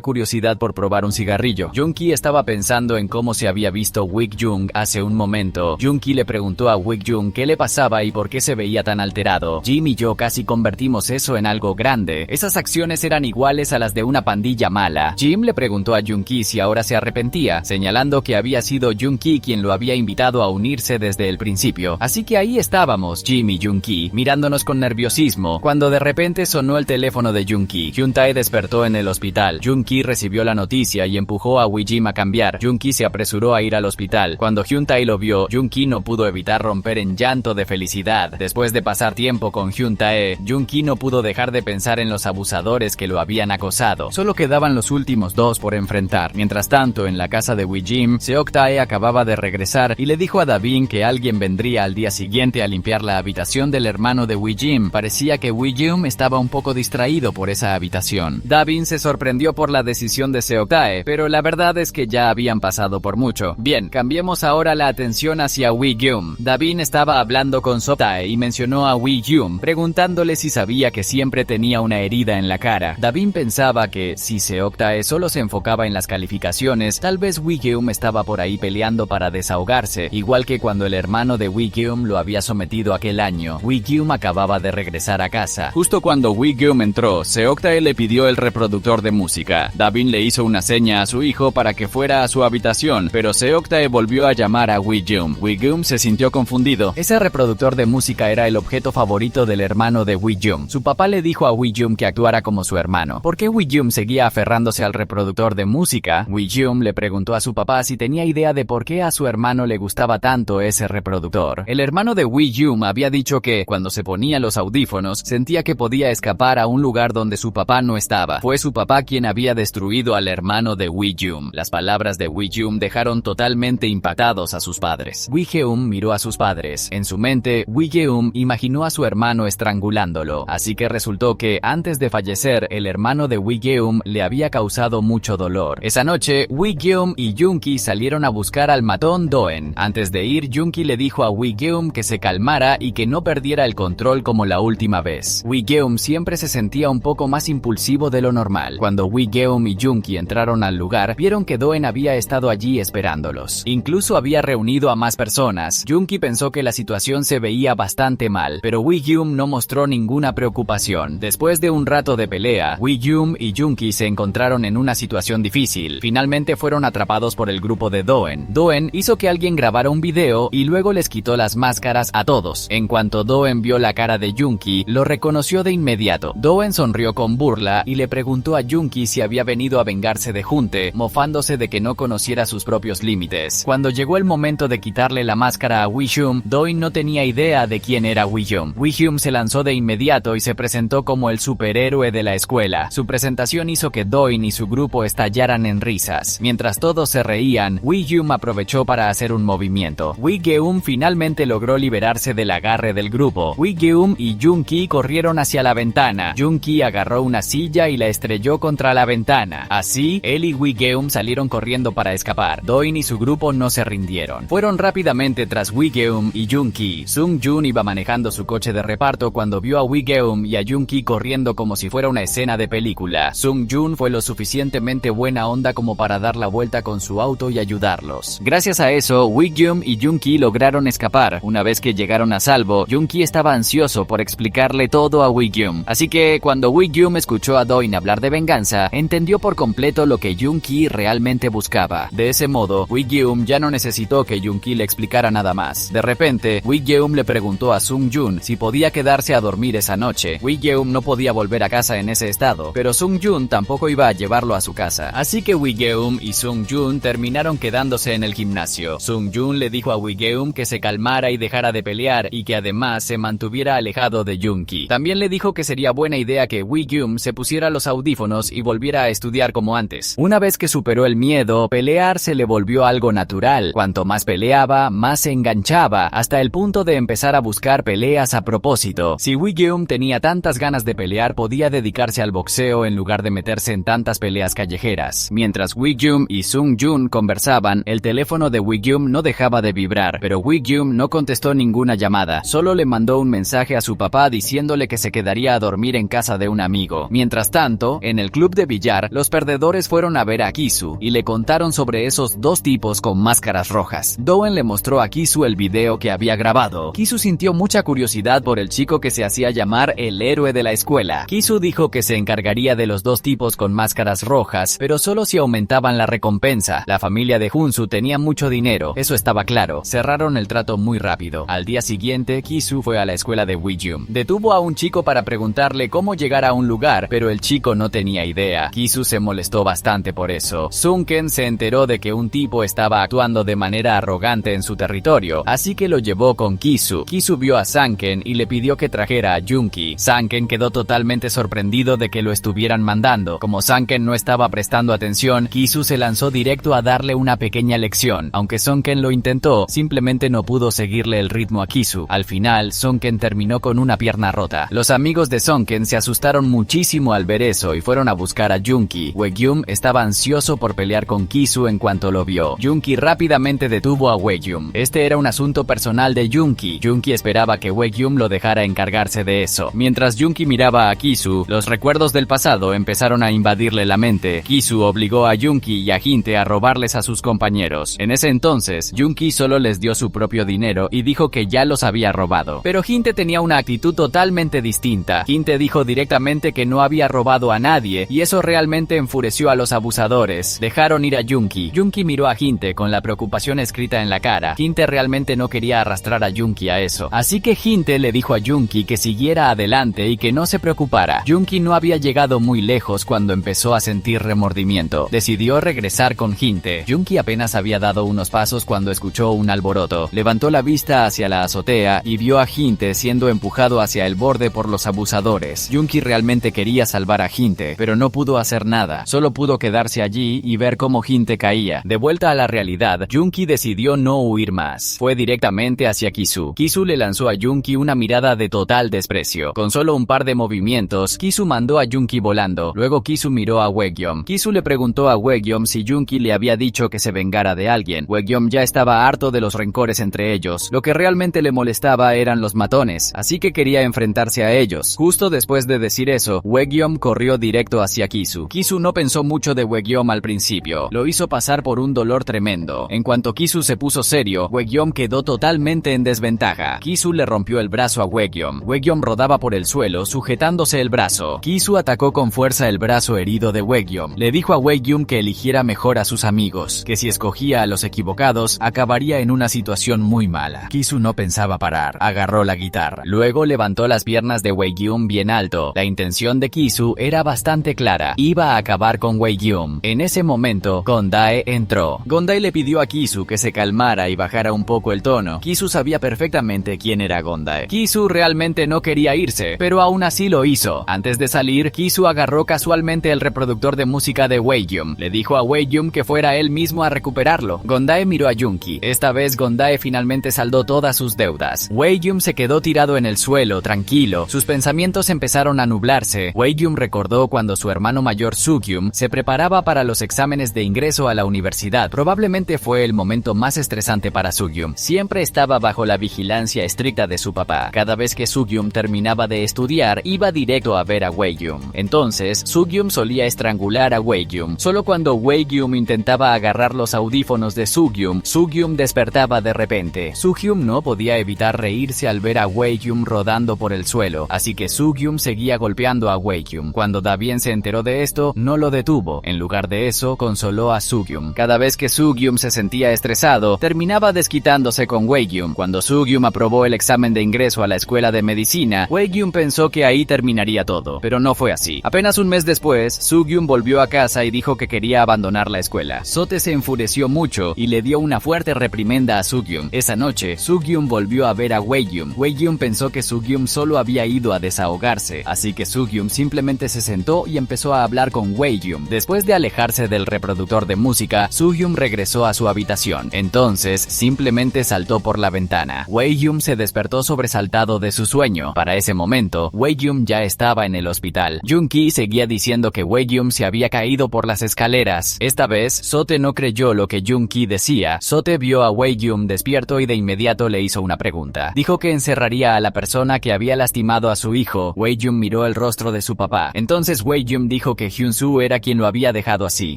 curiosidad por probar un cigarrillo. Jung-ki estaba pensando en cómo se había visto Wik-jung hace un momento. Jung-ki le preguntó a Wik-jung qué le pasaba y por qué se veía tan alterado. Jim y yo casi convertimos eso en algo grande. Esas acciones eran iguales a las de una pandilla mala. Jim le preguntó a Jung-ki si ahora se arrepentía, señalando que había sido Jung-ki quien lo había invitado a unirse desde el principio. Así que ahí estábamos, Jim y Jung-ki, mirándonos con nerviosismo, cuando de repente sonó el teléfono de Jung-ki. Hyun-tae despertó en el hospital. Jung-ki recibió la noticia y empujó a Wi-jim a cambiar. Jung-ki se apresuró a ir al hospital. Cuando Hyun-tae lo vio, Jung-ki no pudo evitar romper en llanto de felicidad. Después de pasar tiempo con Hyun-tae, Jung-ki no pudo dejar de pensar en los abusadores que lo habían acosado. Solo quedaban los últimos dos por enfrentar. Mientras tanto, en la casa de Wi-jim, Seok-tae acababa de regresar y le dijo a Davin que alguien vendría al día siguiente a limpiar la habitación del hermano de Wi-jim. Parecía que Wi-jim estaba un poco distraído por esa habitación. Davin se sorprendió por la decisión de Seok-tae, pero la verdad es que ya habían pasado por mucho. Bien, cambiemos ahora la atención hacia Wi-jim. Davin estaba hablando con Seok-tae y mencionó a Wi-jim, preguntándole si sabía que siempre tenía una herida en la cara. Davin pensaba que si Seok-tae solo se enfocaba en las calificaciones, tal vez Wi-jim estaba por ahí peleando para desahogarse, igual que cuando el hermano de Wi-jim lo había sometido aquel año. Wi-jim acababa de regresar a casa. Justo cuando Wi-jim entró, Seok-tae le pidió el reproductor de música. Davin le hizo una seña a su hijo para que fuera a su habitación, pero Seok-tae volvió a llamar a Wi-jim. Wi-jim se sintió confundido. Ese reproductor de música era el objeto favorito del hermano de Wi-jim. Su papá le dijo a Wi-jim que actuara como su hermano. ¿Por qué Wi-jim seguía aferrándose al reproductor de música? Wi-jim le preguntó a su papá si tenía idea de por qué a su hermano le gustaba tanto ese reproductor. El hermano de Wi-jim había dicho que, cuando se ponía los audífonos, sentía que podía escapar a un lugar donde su papá no estaba. Fue su papá quien había destruido al hermano de Wi-jim. Las palabras de Wi-jim dejaron totalmente impactados a sus padres. Wi-jim miró a sus padres. En su mente, Wi-jim imaginó a su hermano estrangulándolo. Así que resultó que, antes de fallecer, el hermano de Wi-jim le había causado mucho dolor. Esa noche, Wi-jim y Jung-ki salieron a buscar al matón Doen. Antes de ir, Jung-ki le dijo a Wi-jim que se calmara y que no perdiera el control como la última vez. Wi-jim siempre se sentía un poco más impulsivo de lo normal. Cuando Wi-jim y Jung-ki entraron al lugar, vieron que Doen había estado allí esperándolos. Incluso había reunido a más personas. Jung-ki pensó que la situación se veía bastante mal, pero Wi-jim no mostró ninguna preocupación. Después de un rato de pelea, Wi-jim y Jung-ki se encontraron en una situación difícil. Finalmente fueron atrapados por el grupo de Doen. Doen hizo que alguien grabara un video y luego les quitó las máscaras a todos. En cuanto Doen vio la cara de Jung-ki, lo reconoció de inmediato. Doen sonrió con burla y le preguntó a Jung-ki si había venido a vengarse de Junte, mofándose de que no conociera sus propios límites. Cuando llegó el momento de quitarle la máscara a Wi-jim, Doen no tenía idea de quién era Wi-jim. Wi-jim se lanzó de inmediato y se presentó como el superhéroe de la escuela. Su presentación hizo que Doen y su grupo estallaran en risas. Mientras todos se reían, Wi-jim aprovechó para hacer un movimiento. Wi-jim finalmente logró liberarse del agarre del grupo. Wi-jim y Jung-ki corrieron hacia la ventana. Jung-ki agarró una silla y la estrelló contra la ventana. Así, él y Wi-jim salieron corriendo para escapar. Doen y su grupo no se rindieron. Fueron rápidamente tras Wi-jim y Jung-ki. Sung-jun iba manejando su coche de reparto cuando vio a Wi-jim y a Jung-ki corriendo como si fuera una escena de película. Sung-jun fue lo suficientemente buena onda como para dar la vuelta con su auto y ayudarlos. Gracias a eso, Wi-jim y Jung-ki lograron escapar. Una vez que llegaron a salvo, Jung-ki estaba ansioso por explicarle todo a Wi-jim. Así que cuando Wi-jim escuchó a Doen hablar de venganza, entendió por completo lo que Jung-ki realmente buscaba. De ese modo, Wi-jim ya no necesitó que Jung-ki le explicara nada más. De repente, Wi-jim le preguntó a Sung-jun si podía quedarse a dormir esa noche. Wi-jim no podía volver a casa en ese estado, pero Sung-jun tampoco iba a llevarlo a su casa. Así que Wi-jim y Sung-jun terminaron quedándose en el gimnasio. Sung-jun le dijo a Wi-jim Wee-gyum que se calmara y dejara de pelear y que además se mantuviera alejado de Junki. También le dijo que sería buena idea que Wee-gyum se pusiera los audífonos y volviera a estudiar como antes. Una vez que superó el miedo, pelear se le volvió algo natural. Cuanto más peleaba, más se enganchaba, hasta el punto de empezar a buscar peleas a propósito. Si Wee-gyum tenía tantas ganas de pelear, podía dedicarse al boxeo en lugar de meterse en tantas peleas callejeras. Mientras Wee-gyum y Sung-jun conversaban, el teléfono de Wee-gyum no dejaba de vibrar, pero Wee-gyum no contestó ninguna llamada, solo le mandó un mensaje a su papá diciéndole que se quedaría a dormir en casa de un amigo. Mientras tanto, en el club de billar, los perdedores fueron a ver a Kisu y le contaron sobre esos dos tipos con máscaras rojas. Doen le mostró a Kisu el video que había grabado. Kisu sintió mucha curiosidad por el chico que se hacía llamar el héroe de la escuela. Kisu dijo que se encargaría de los dos tipos con máscaras rojas, pero solo si aumentaban la recompensa. La familia de Hunsu tenía mucho dinero, eso estaba claro. Cerraron el trato muy rápido. Al día siguiente, Kisu fue a la escuela de Wee-gyum. Detuvo a un chico para preguntarle cómo llegar a un lugar, pero el chico no tenía idea. Kisu se molestó bastante por eso. Sunken se enteró de que un tipo estaba actuando de manera arrogante en su territorio, así que lo llevó con Kisu. Kisu vio a Sanken y le pidió que trajera a Junki. Sanken quedó totalmente sorprendido de que lo estuvieran mandando. Como Sanken no estaba prestando atención, Kisu se lanzó directo a darle una pequeña lección. Aunque Sonken lo intentó, simplemente no pudo seguirle el ritmo a Kisu. Al final, Sonken terminó con una pierna rota. Los amigos de Sonken se asustaron muchísimo al ver eso y fueron a buscar a Junki. Wee-gyum estaba ansioso por pelear con Kisu en cuanto lo vio. Junki rápidamente detuvo a Wee-gyum. Este era un asunto personal de Junki. Junki esperaba que Wee-gyum lo dejara encargarse de eso. Mientras Junki miraba a Kisu, los recuerdos del pasado empezaron a invadirle la mente. Kisu obligó a Junki y a Hinte a robarles a sus compañeros. En ese entonces, Junki solo les dio su propio dinero y dijo que ya los había robado. Pero Hinte tenía una actitud totalmente distinta. Hinte dijo directamente que no había robado a nadie y eso realmente enfureció a los abusadores. Dejaron ir a Junki. Junki miró a Hinte con la preocupación escrita en la cara. Hinte realmente no quería arrastrar a Junki a eso. Así que Hinte le dijo a Junki que siguiera adelante y que no se preocupara. Junki no había llegado muy lejos cuando empezó a sentir remordimiento. Decidió regresar con Hinte. Junki apenas había dado unos pasos cuando escuchó un alboroto. Levantó la vista hacia la azotea y vio a Hinte siendo empujado hacia el borde por los abusadores. Junki realmente quería salvar a Hinte, pero no pudo hacer nada. Solo pudo quedarse allí y ver cómo Hinte caía. De vuelta a la realidad, Junki decidió no huir más. Fue directamente hacia Kisu. Kisu le lanzó a Junki una mirada de total desprecio. Con solo un par de movimientos, Kisu mandó a Junki volando. Luego Kisu miró a Wee-gyum. Kisu le preguntó a Wee-gyum si Junki le había dicho que se vengara de alguien. Wee-gyum ya estaba harto de los rencores entre ellos. Lo que realmente le molestaba eran los matones, así que quería enfrentarse a ellos. Justo después de decir eso, Wee-gyum corrió directo hacia Kisu. Kisu no pensó mucho de Wee-gyum al principio. Lo hizo pasar por un dolor tremendo. En cuanto Kisu se puso serio, Wee-gyum quedó totalmente en desventaja. Kisu le rompió el brazo a Wee-gyum. Wee-gyum rodaba por el suelo, sujetándose el brazo. Kisu atacó con fuerza el brazo herido de Wee-gyum. Le dijo a Wee-gyum que eligiera mejor a sus amigos, que si escogía a los equivocados, acabaría en una situación muy mala. Kisu no pensaba parar. Agarró la guitarra. Luego levantó las piernas de Wee-gyum bien alto. La intención de Kisu era bastante clara. Iba a acabar con Wee-gyum. En ese momento, Gondae entró. Gondae le pidió a Kisu que se calmara y bajara un poco el tono. Kisu sabía perfectamente quién era Gondae. Kisu realmente no quería irse, pero aún así lo hizo. Antes de salir, Kisu agarró casualmente el reproductor de música de Wee-gyum. Le dijo a Wee-gyum que fuera él mismo a recuperarlo. Gondae miró a Junki. Esta vez Gondae finalmente saldó todas sus deudas. Wee-gyum se quedó tirado en el suelo, tranquilo. Sus pensamientos empezaron a nublarse. Wee-gyum recordó cuando su hermano mayor Sukyum se preparaba para los exámenes de ingreso a la universidad. Probablemente fue el momento más estresante para Sukyum. Siempre estaba bajo la vigilancia estricta de su papá. Cada vez que Sukyum terminaba de estudiar, iba directo a ver a Wee-gyum. Entonces, Sukyum solía estrangular a Wee-gyum. Solo cuando Wee-gyum intentaba agarrar los audífonos de Sukyum, Sukyum despertaba de repente. Sukyum no podía evitar reírse al ver a Wee-gyum rodando por el suelo, así que Sukyum seguía golpeando a Wee-gyum. Cuando Dabien se enteró de esto, no lo detuvo. En lugar de eso, consoló a Sukyum. Cada vez que Sukyum se sentía estresado, terminaba desquitándose con Wee-gyum. Cuando Sukyum aprobó el examen de ingreso a la escuela de medicina, Wee-gyum pensó que ahí terminaría todo, pero no fue así. Apenas un mes después, Sukyum volvió a casa y dijo que quería abandonar la escuela. Sote se enfureció mucho y le dio una fuerte reprimenda a Sugyum. Esa noche, Sugyum volvió a ver a Wei-Yum. Wei-Yum pensó que Sugyum solo había ido a desahogarse, así que Sugyum simplemente se sentó y empezó a hablar con Wei-Yum. Después de alejarse del reproductor de música, Sugyum regresó a su habitación. Entonces, simplemente saltó por la ventana. Wei-Yum se despertó sobresaltado de su sueño. Para ese momento, Wei-Yum ya estaba en el hospital. Junki seguía diciendo que Wei-Yum se había caído por las escaleras. Esta vez, Sote no creyó lo que Junki decía. Sote vio a Wei-Yum despierto y de inmediato le hizo una pregunta. Dijo que encerraría a la persona que había lastimado a su hijo. Wei-Yum miró el rostro de su papá. Entonces Wei-Yum dijo que Hyun-Soo era quien lo había dejado así.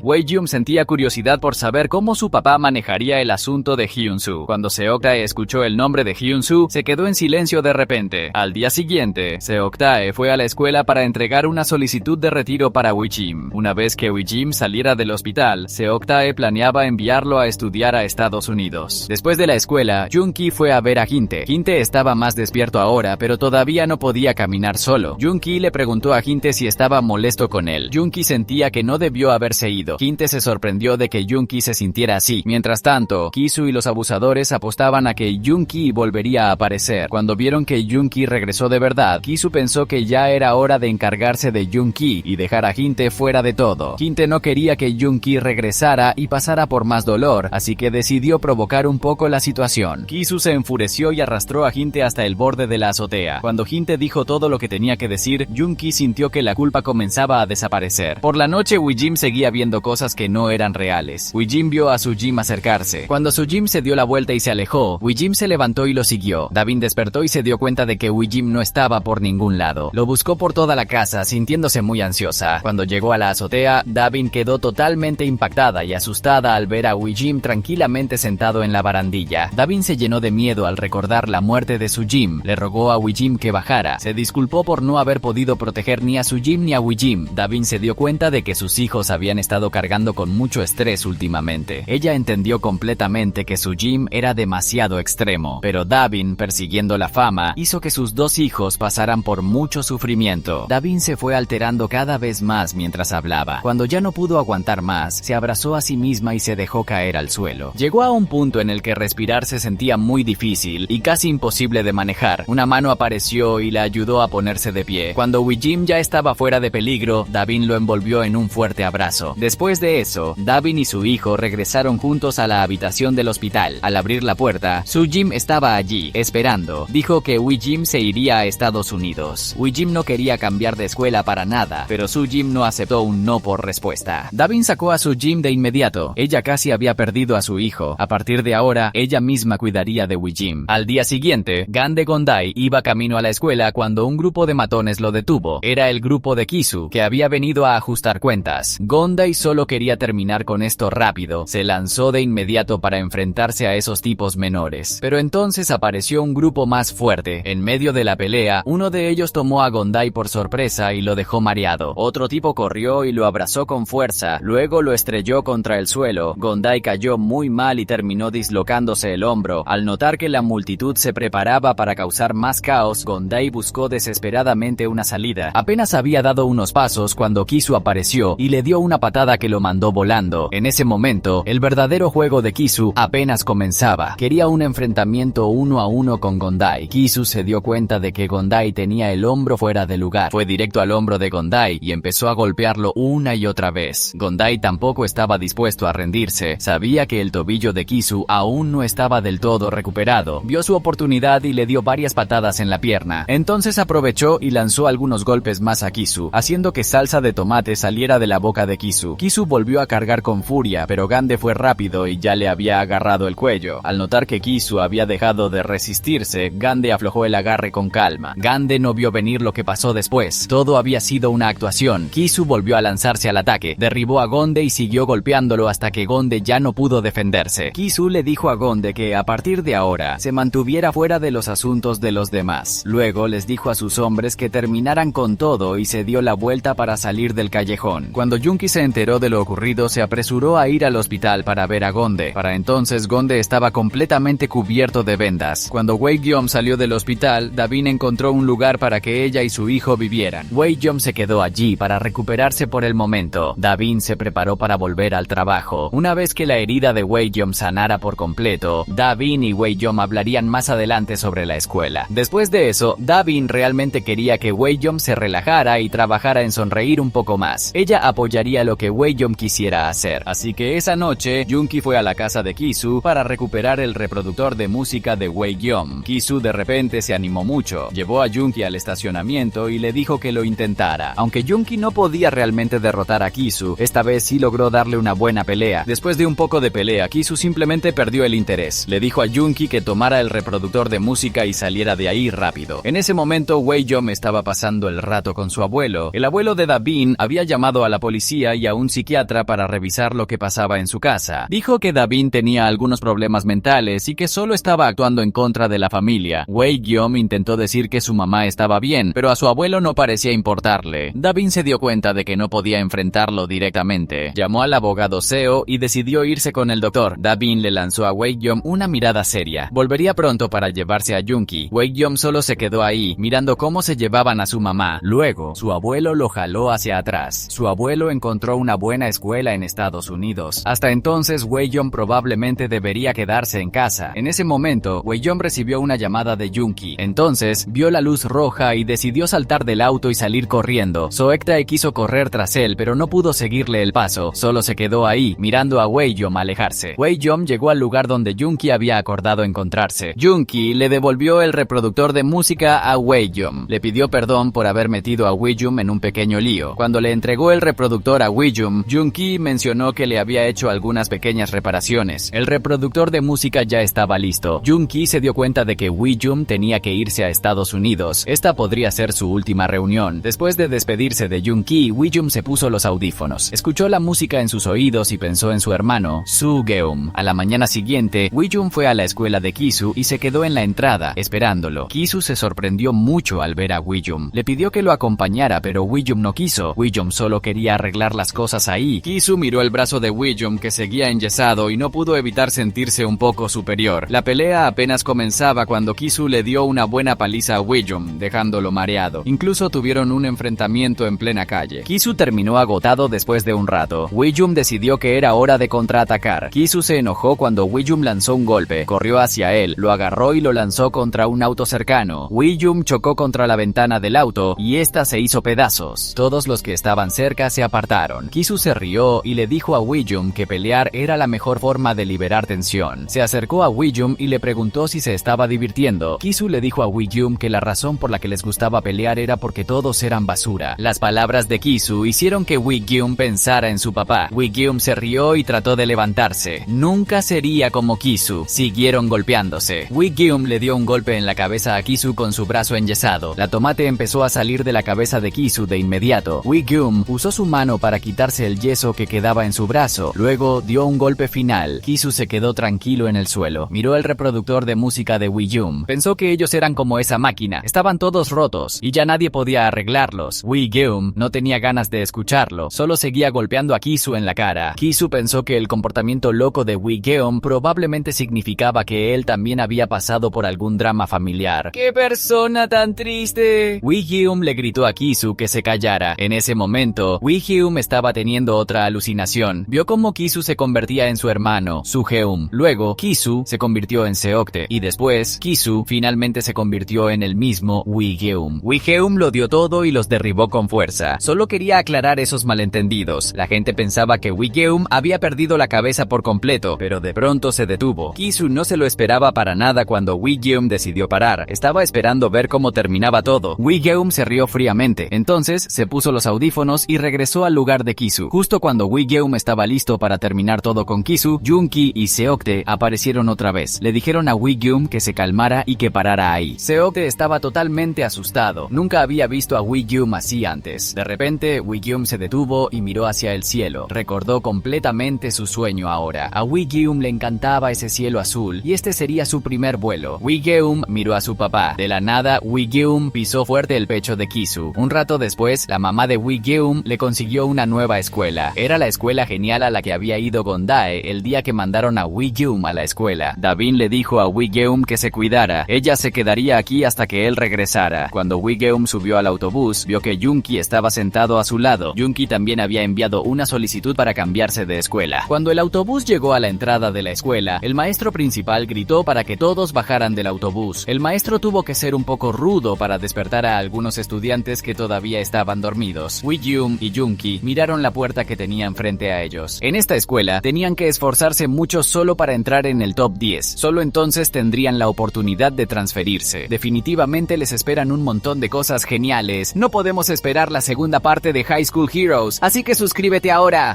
Wei-Yum sentía curiosidad por saber cómo su papá manejaría el asunto de Hyun-Soo. Cuando Seok-tae escuchó el nombre de Hyun-Soo, se quedó en silencio de repente. Al día siguiente, Seok-tae fue a la escuela para entregar una solicitud de retiro para Wi-Jim. Una vez que Wi-Jim saliera del hospital, Seok-tae planeaba enviarlo a estudiar a Estados Unidos. Después de la escuela, Junki fue a ver a Hinte. Hinte estaba más despierto ahora, pero todavía no podía caminar solo. Junki le preguntó a Hinte si estaba molesto con él. Junki sentía que no debió haberse ido. Hinte se sorprendió de que Junki se sintiera así. Mientras tanto, Kisu y los abusadores apostaban a que Junki volvería a aparecer. Cuando vieron que Junki regresó de verdad, Kisu pensó que ya era hora de encargarse de Junki y dejar a Hinte fuera de todo. Hinte no quería que Junki regresara y pasara por más dolor, así que decidió provocar un poco la situación. Kisu se enfureció y arrastró a Hinte hasta el borde de la azotea. Cuando Hinte dijo todo lo que tenía que decir, Junki sintió que la culpa comenzaba a desaparecer. Por la noche, Wi-Jim seguía viendo cosas que no eran reales. Wi-Jim vio a Sujim acercarse. Cuando Sujim se dio la vuelta y se alejó, Wi-Jim se levantó y lo siguió. Davin despertó y se dio cuenta de que Wi-Jim no estaba por ningún lado. Lo buscó por toda la casa, sintiéndose muy ansiosa. Cuando llegó a la azotea, Davin quedó totalmente impactada y asustada al ver a Wi-Jim tranquilamente sentado en la barandilla. Davin se llenó de miedo al recordar la muerte de Sujim. Le rogó a Wi-Jim que bajara. Se disculpó por no haber podido proteger ni a Sujim ni a Wi-Jim. Davin se dio cuenta de que sus hijos habían estado cargando con mucho estrés últimamente. Ella entendió completamente que Sujim era demasiado extremo, pero Davin, persiguiendo la fama, hizo que sus dos hijos pasaran por mucho sufrimiento. Davin se fue alterando cada vez más mientras hablaba. Cuando ya no pudo aguantar más, se abrazó a sí misma y se dejó caer al suelo. Llegó a un punto en el que respirar se sentía muy difícil y casi imposible de manejar. Una mano apareció y la ayudó a ponerse de pie. Cuando Wi-Jim ya estaba fuera de peligro, Davin lo envolvió en un fuerte abrazo. Después de eso, Davin y su hijo regresaron juntos a la habitación del hospital. Al abrir la puerta, Sujim estaba allí, esperando. Dijo que Wi-Jim se iría a Estados Unidos. Wi-Jim no quería cambiar de escuela para nada, pero Sujim no aceptó un no por respuesta. Davin sacó a Sujim de inmediato. Ella casi había perdido a su hijo. A partir de ahora, ella misma cuidaría de Wi-Jim. Al día siguiente, Gande Gondai iba camino a la escuela cuando un grupo de matones lo detuvo. Era el grupo de Kisu, que había venido a ajustar cuentas. Gondai solo quería terminar con esto rápido. Se lanzó de inmediato para enfrentarse a esos tipos menores. Pero entonces apareció un grupo más fuerte. En medio de la pelea, uno de ellos tomó a Gondai por sorpresa y lo dejó mareado. Otro tipo corrió y lo abrazó con fuerza. Luego lo estrelló contra el suelo. Gondai cayó muy mal y terminó dislocándose el hombro. Al notar que la multitud se preparaba para causar más caos, Gondai buscó desesperadamente una salida. Apenas había dado unos pasos cuando Kisu apareció y le dio una patada que lo mandó volando. En ese momento, el verdadero juego de Kisu apenas comenzaba. Quería un enfrentamiento 1 a 1 con Gondai. Kisu se dio cuenta de que Gondai tenía el hombro fuera de lugar. Fue directo al hombro de Gondai y empezó a golpearlo una y otra vez. Gondai tampoco estaba dispuesto a rendirse. Sabía que el tobillo de Kisu aún no estaba del todo recuperado. Vio su oportunidad y le dio varias patadas en la pierna. Entonces aprovechó y lanzó algunos golpes más a Kisu, haciendo que salsa de tomate saliera de la boca de Kisu. Kisu volvió a cargar con furia, pero Gande fue rápido y ya le había agarrado el cuello. Al notar que Kisu había dejado de resistirse, Gande aflojó el agarre con calma. Gande no vio venir lo que pasó después. Todo había sido una actuación. Kisu volvió a lanzarse al ataque, derribó a Gonde y siguió golpeándolo hasta que Gonde ya no pudo defenderse. Kisu le dijo a Gonde que a partir de ahora se mantuviera fuera de los asuntos de los demás. Luego les dijo a sus hombres que terminaran con todo y se dio la vuelta para salir del callejón. Cuando Junki se enteró de lo ocurrido, se apresuró a ir al hospital para ver a Gonde. Para entonces Gonde estaba completamente cubierto de vendas. Cuando Wei-Gyeom salió del hospital, Davin encontró un lugar para que ella y su hijo vivieran. Wei-Gyeom se quedó allí para recuperarse por el momento. Davin se preparó para volver al trabajo. Una vez que la herida de Wei-Gyeom sanara por completo, completo. Da-bin y Wei-yong hablarían más adelante sobre la escuela. Después de eso, Da-bin realmente quería que Wei-yong se relajara y trabajara en sonreír un poco más. Ella apoyaría lo que Wei-yong quisiera hacer. Así que esa noche, Junki fue a la casa de Kisu para recuperar el reproductor de música de Wei-yong. Kisu de repente se animó mucho. Llevó a Junki al estacionamiento y le dijo que lo intentara. Aunque Junki no podía realmente derrotar a Kisu, esta vez sí logró darle una buena pelea. Después de un poco de pelea, Kisu simplemente perdió el interés. Le dijo a Junki que tomara el reproductor de música y saliera de ahí rápido. En ese momento, Wei-yong estaba pasando el rato con su abuelo. El abuelo de Da-bin había llamado a la policía y a un psiquiatra para revisar lo que pasaba en su casa. Dijo que Da-bin tenía algunos problemas mentales y que solo estaba actuando en contra de la familia. Wei-yong intentó decir que su mamá estaba bien, pero a su abuelo no parecía importarle. Da-bin se dio cuenta de que no podía enfrentarlo directamente. Llamó al abogado Seo y decidió irse con el doctor. Da-bin le lanzó a Wei-yong una mirada seria. Volvería pronto para llevarse a Junki. Wei-yong solo se quedó ahí, mirando cómo se llevaban a su mamá. Luego, su abuelo lo jaló hacia atrás. Su abuelo encontró una buena escuela en Estados Unidos. Hasta entonces, Wei-yong probablemente debería quedarse en casa. En ese momento, Wei-yong recibió una llamada de Junki. Entonces, vio la luz roja y decidió saltar del auto y salir corriendo. Soektae quiso correr tras él, pero no pudo seguirle el paso. Solo se quedó ahí, mirando a Wei-yong alejarse. Wei-yong llegó al lugar donde Junki había acordado encontrarse. Junki le devolvió el reproductor de música a Wei-yong. Le pidió perdón por haber metido a Wei-yong en un pequeño lío. Cuando le entregó el reproductor a Wei-yong, Junki mencionó que le había hecho algunas pequeñas reparaciones. El reproductor de música ya estaba listo. Junki se dio cuenta de que Wei-yong tenía que irse a Estados Unidos. Esta podría ser su última reunión. Después de despedirse de Junki, Wei-yong se puso los audífonos. Escuchó la música en sus oídos y pensó en su hermano, Soo-geum. A la mañana siguiente, Wei-yong fue a la escuela de Kisu y se quedó en la entrada, esperándolo. Kisu se sorprendió mucho al ver a Wei-yong. Le pidió que lo acompañara, pero Wei-yong no quiso. Wei-yong solo quería arreglar las cosas ahí. Kisu miró el brazo de Wei-yong que seguía enyesado y no pudo evitar sentirse un poco superior. La pelea apenas comenzaba cuando Kisu le dio una buena paliza a Wei-yong, dejándolo mareado. Incluso tuvieron un enfrentamiento en plena calle. Kisu terminó agotado después de un rato. Wei-yong decidió que era hora de contraatacar. Kisu se enojó cuando Wei-yong lanzó un golpe. Corrió hacia él, lo agarró y lo lanzó contra un auto cercano. Wei-yong chocó contra la ventana del auto y esta se hizo pedazos. Todos los que estaban cerca se apartaron. Kisu se rió y le dijo a Wei-yong que pelear era la mejor forma de liberar tensión. Se acercó a Wei-yong y le preguntó si se estaba divirtiendo. Kisu le dijo a Wei-yong que la razón por la que les gustaba pelear era porque todos eran basura. Las palabras de Kisu hicieron que Wei-yong pensara en su papá. Wei-yong se rió y trató de levantarse. Nunca sería como Kisu. Siguieron golpeándose. Wei-yong le dio un golpe en la cabeza a Kisu con su brazo enyesado. La tomate empezó a salir de la cabeza de Kisu de inmediato. Wei-yong usó su mano para quitarse el yeso que quedaba en su brazo. Luego dio un golpe final. Kisu se quedó tranquilo en el suelo. Miró el reproductor de música de Wei-yong. Pensó que ellos eran como esa máquina. Estaban todos rotos y ya nadie podía arreglarlos. Wei-yong no tenía ganas de escucharlo. Solo seguía golpeando a Kisu en la cara. Kisu pensó que el comportamiento loco de Wei-yong probablemente significaba que él también había pasado por algún drama familiar. ¡Qué persona tan triste! Wei-yong le gritó a Kisu que se callara. En ese momento, Wei-yong estaba teniendo otra alucinación. Vio cómo Kisu se convertía en su hermano, Soo-geum. Luego, Kisu se convirtió en Seoktae. Y después, Kisu finalmente se convirtió en el mismo Wei-geum. Wei-geum lo dio todo y los derribó con fuerza. Solo quería aclarar esos malentendidos. La gente pensaba que Wei-geum había perdido la cabeza por completo, pero de pronto se detuvo. Kisu no se lo esperaba para nada cuando Wei-geum decidió parar. Estaba esperando ver cómo terminaba todo. Wei-geum se rió fríamente. Entonces, se puso los audífonos y regresó al lugar de Kisu. Justo cuando Wei-geum estaba listo para terminar todo con Kisu, Junki y Seoktae aparecieron otra vez. Le dijeron a Wei-geum que se calmara y que parara ahí. Seoktae estaba totalmente asustado. Nunca había visto a Wei-geum así antes. De repente, Wei-geum se detuvo y miró hacia el cielo. Recordó completamente su sueño ahora. A Wei-geum le encantaba ese cielo azul y este sería su primer vuelo. Wei-geum miró a su papá. De la nada, Wei-geum pisó fuerte el pecho de Kisu. Un rato después, la mamá de Wei-geum le consiguió una nueva escuela. Era la escuela genial a la que había ido Gondae el día que mandaron a Wei-geum a la escuela. Da-bin le dijo a Wei-geum que se cuidara. Ella se quedaría aquí hasta que él regresara. Cuando Wei-geum subió al autobús, vio que Junki estaba sentado a su lado. Junki también había enviado una solicitud para cambiarse de escuela. Cuando el autobús llegó a la entrada de la escuela, escuela, el maestro principal gritó para que todos bajaran del autobús. El maestro tuvo que ser un poco rudo para despertar a algunos estudiantes que todavía estaban dormidos. Woo-Jung y Junki miraron la puerta que tenían frente a ellos. En esta escuela, tenían que esforzarse mucho solo para entrar en el top 10. Solo entonces tendrían la oportunidad de transferirse. Definitivamente les esperan un montón de cosas geniales. No podemos esperar la segunda parte de High School Heroes, así que suscríbete ahora.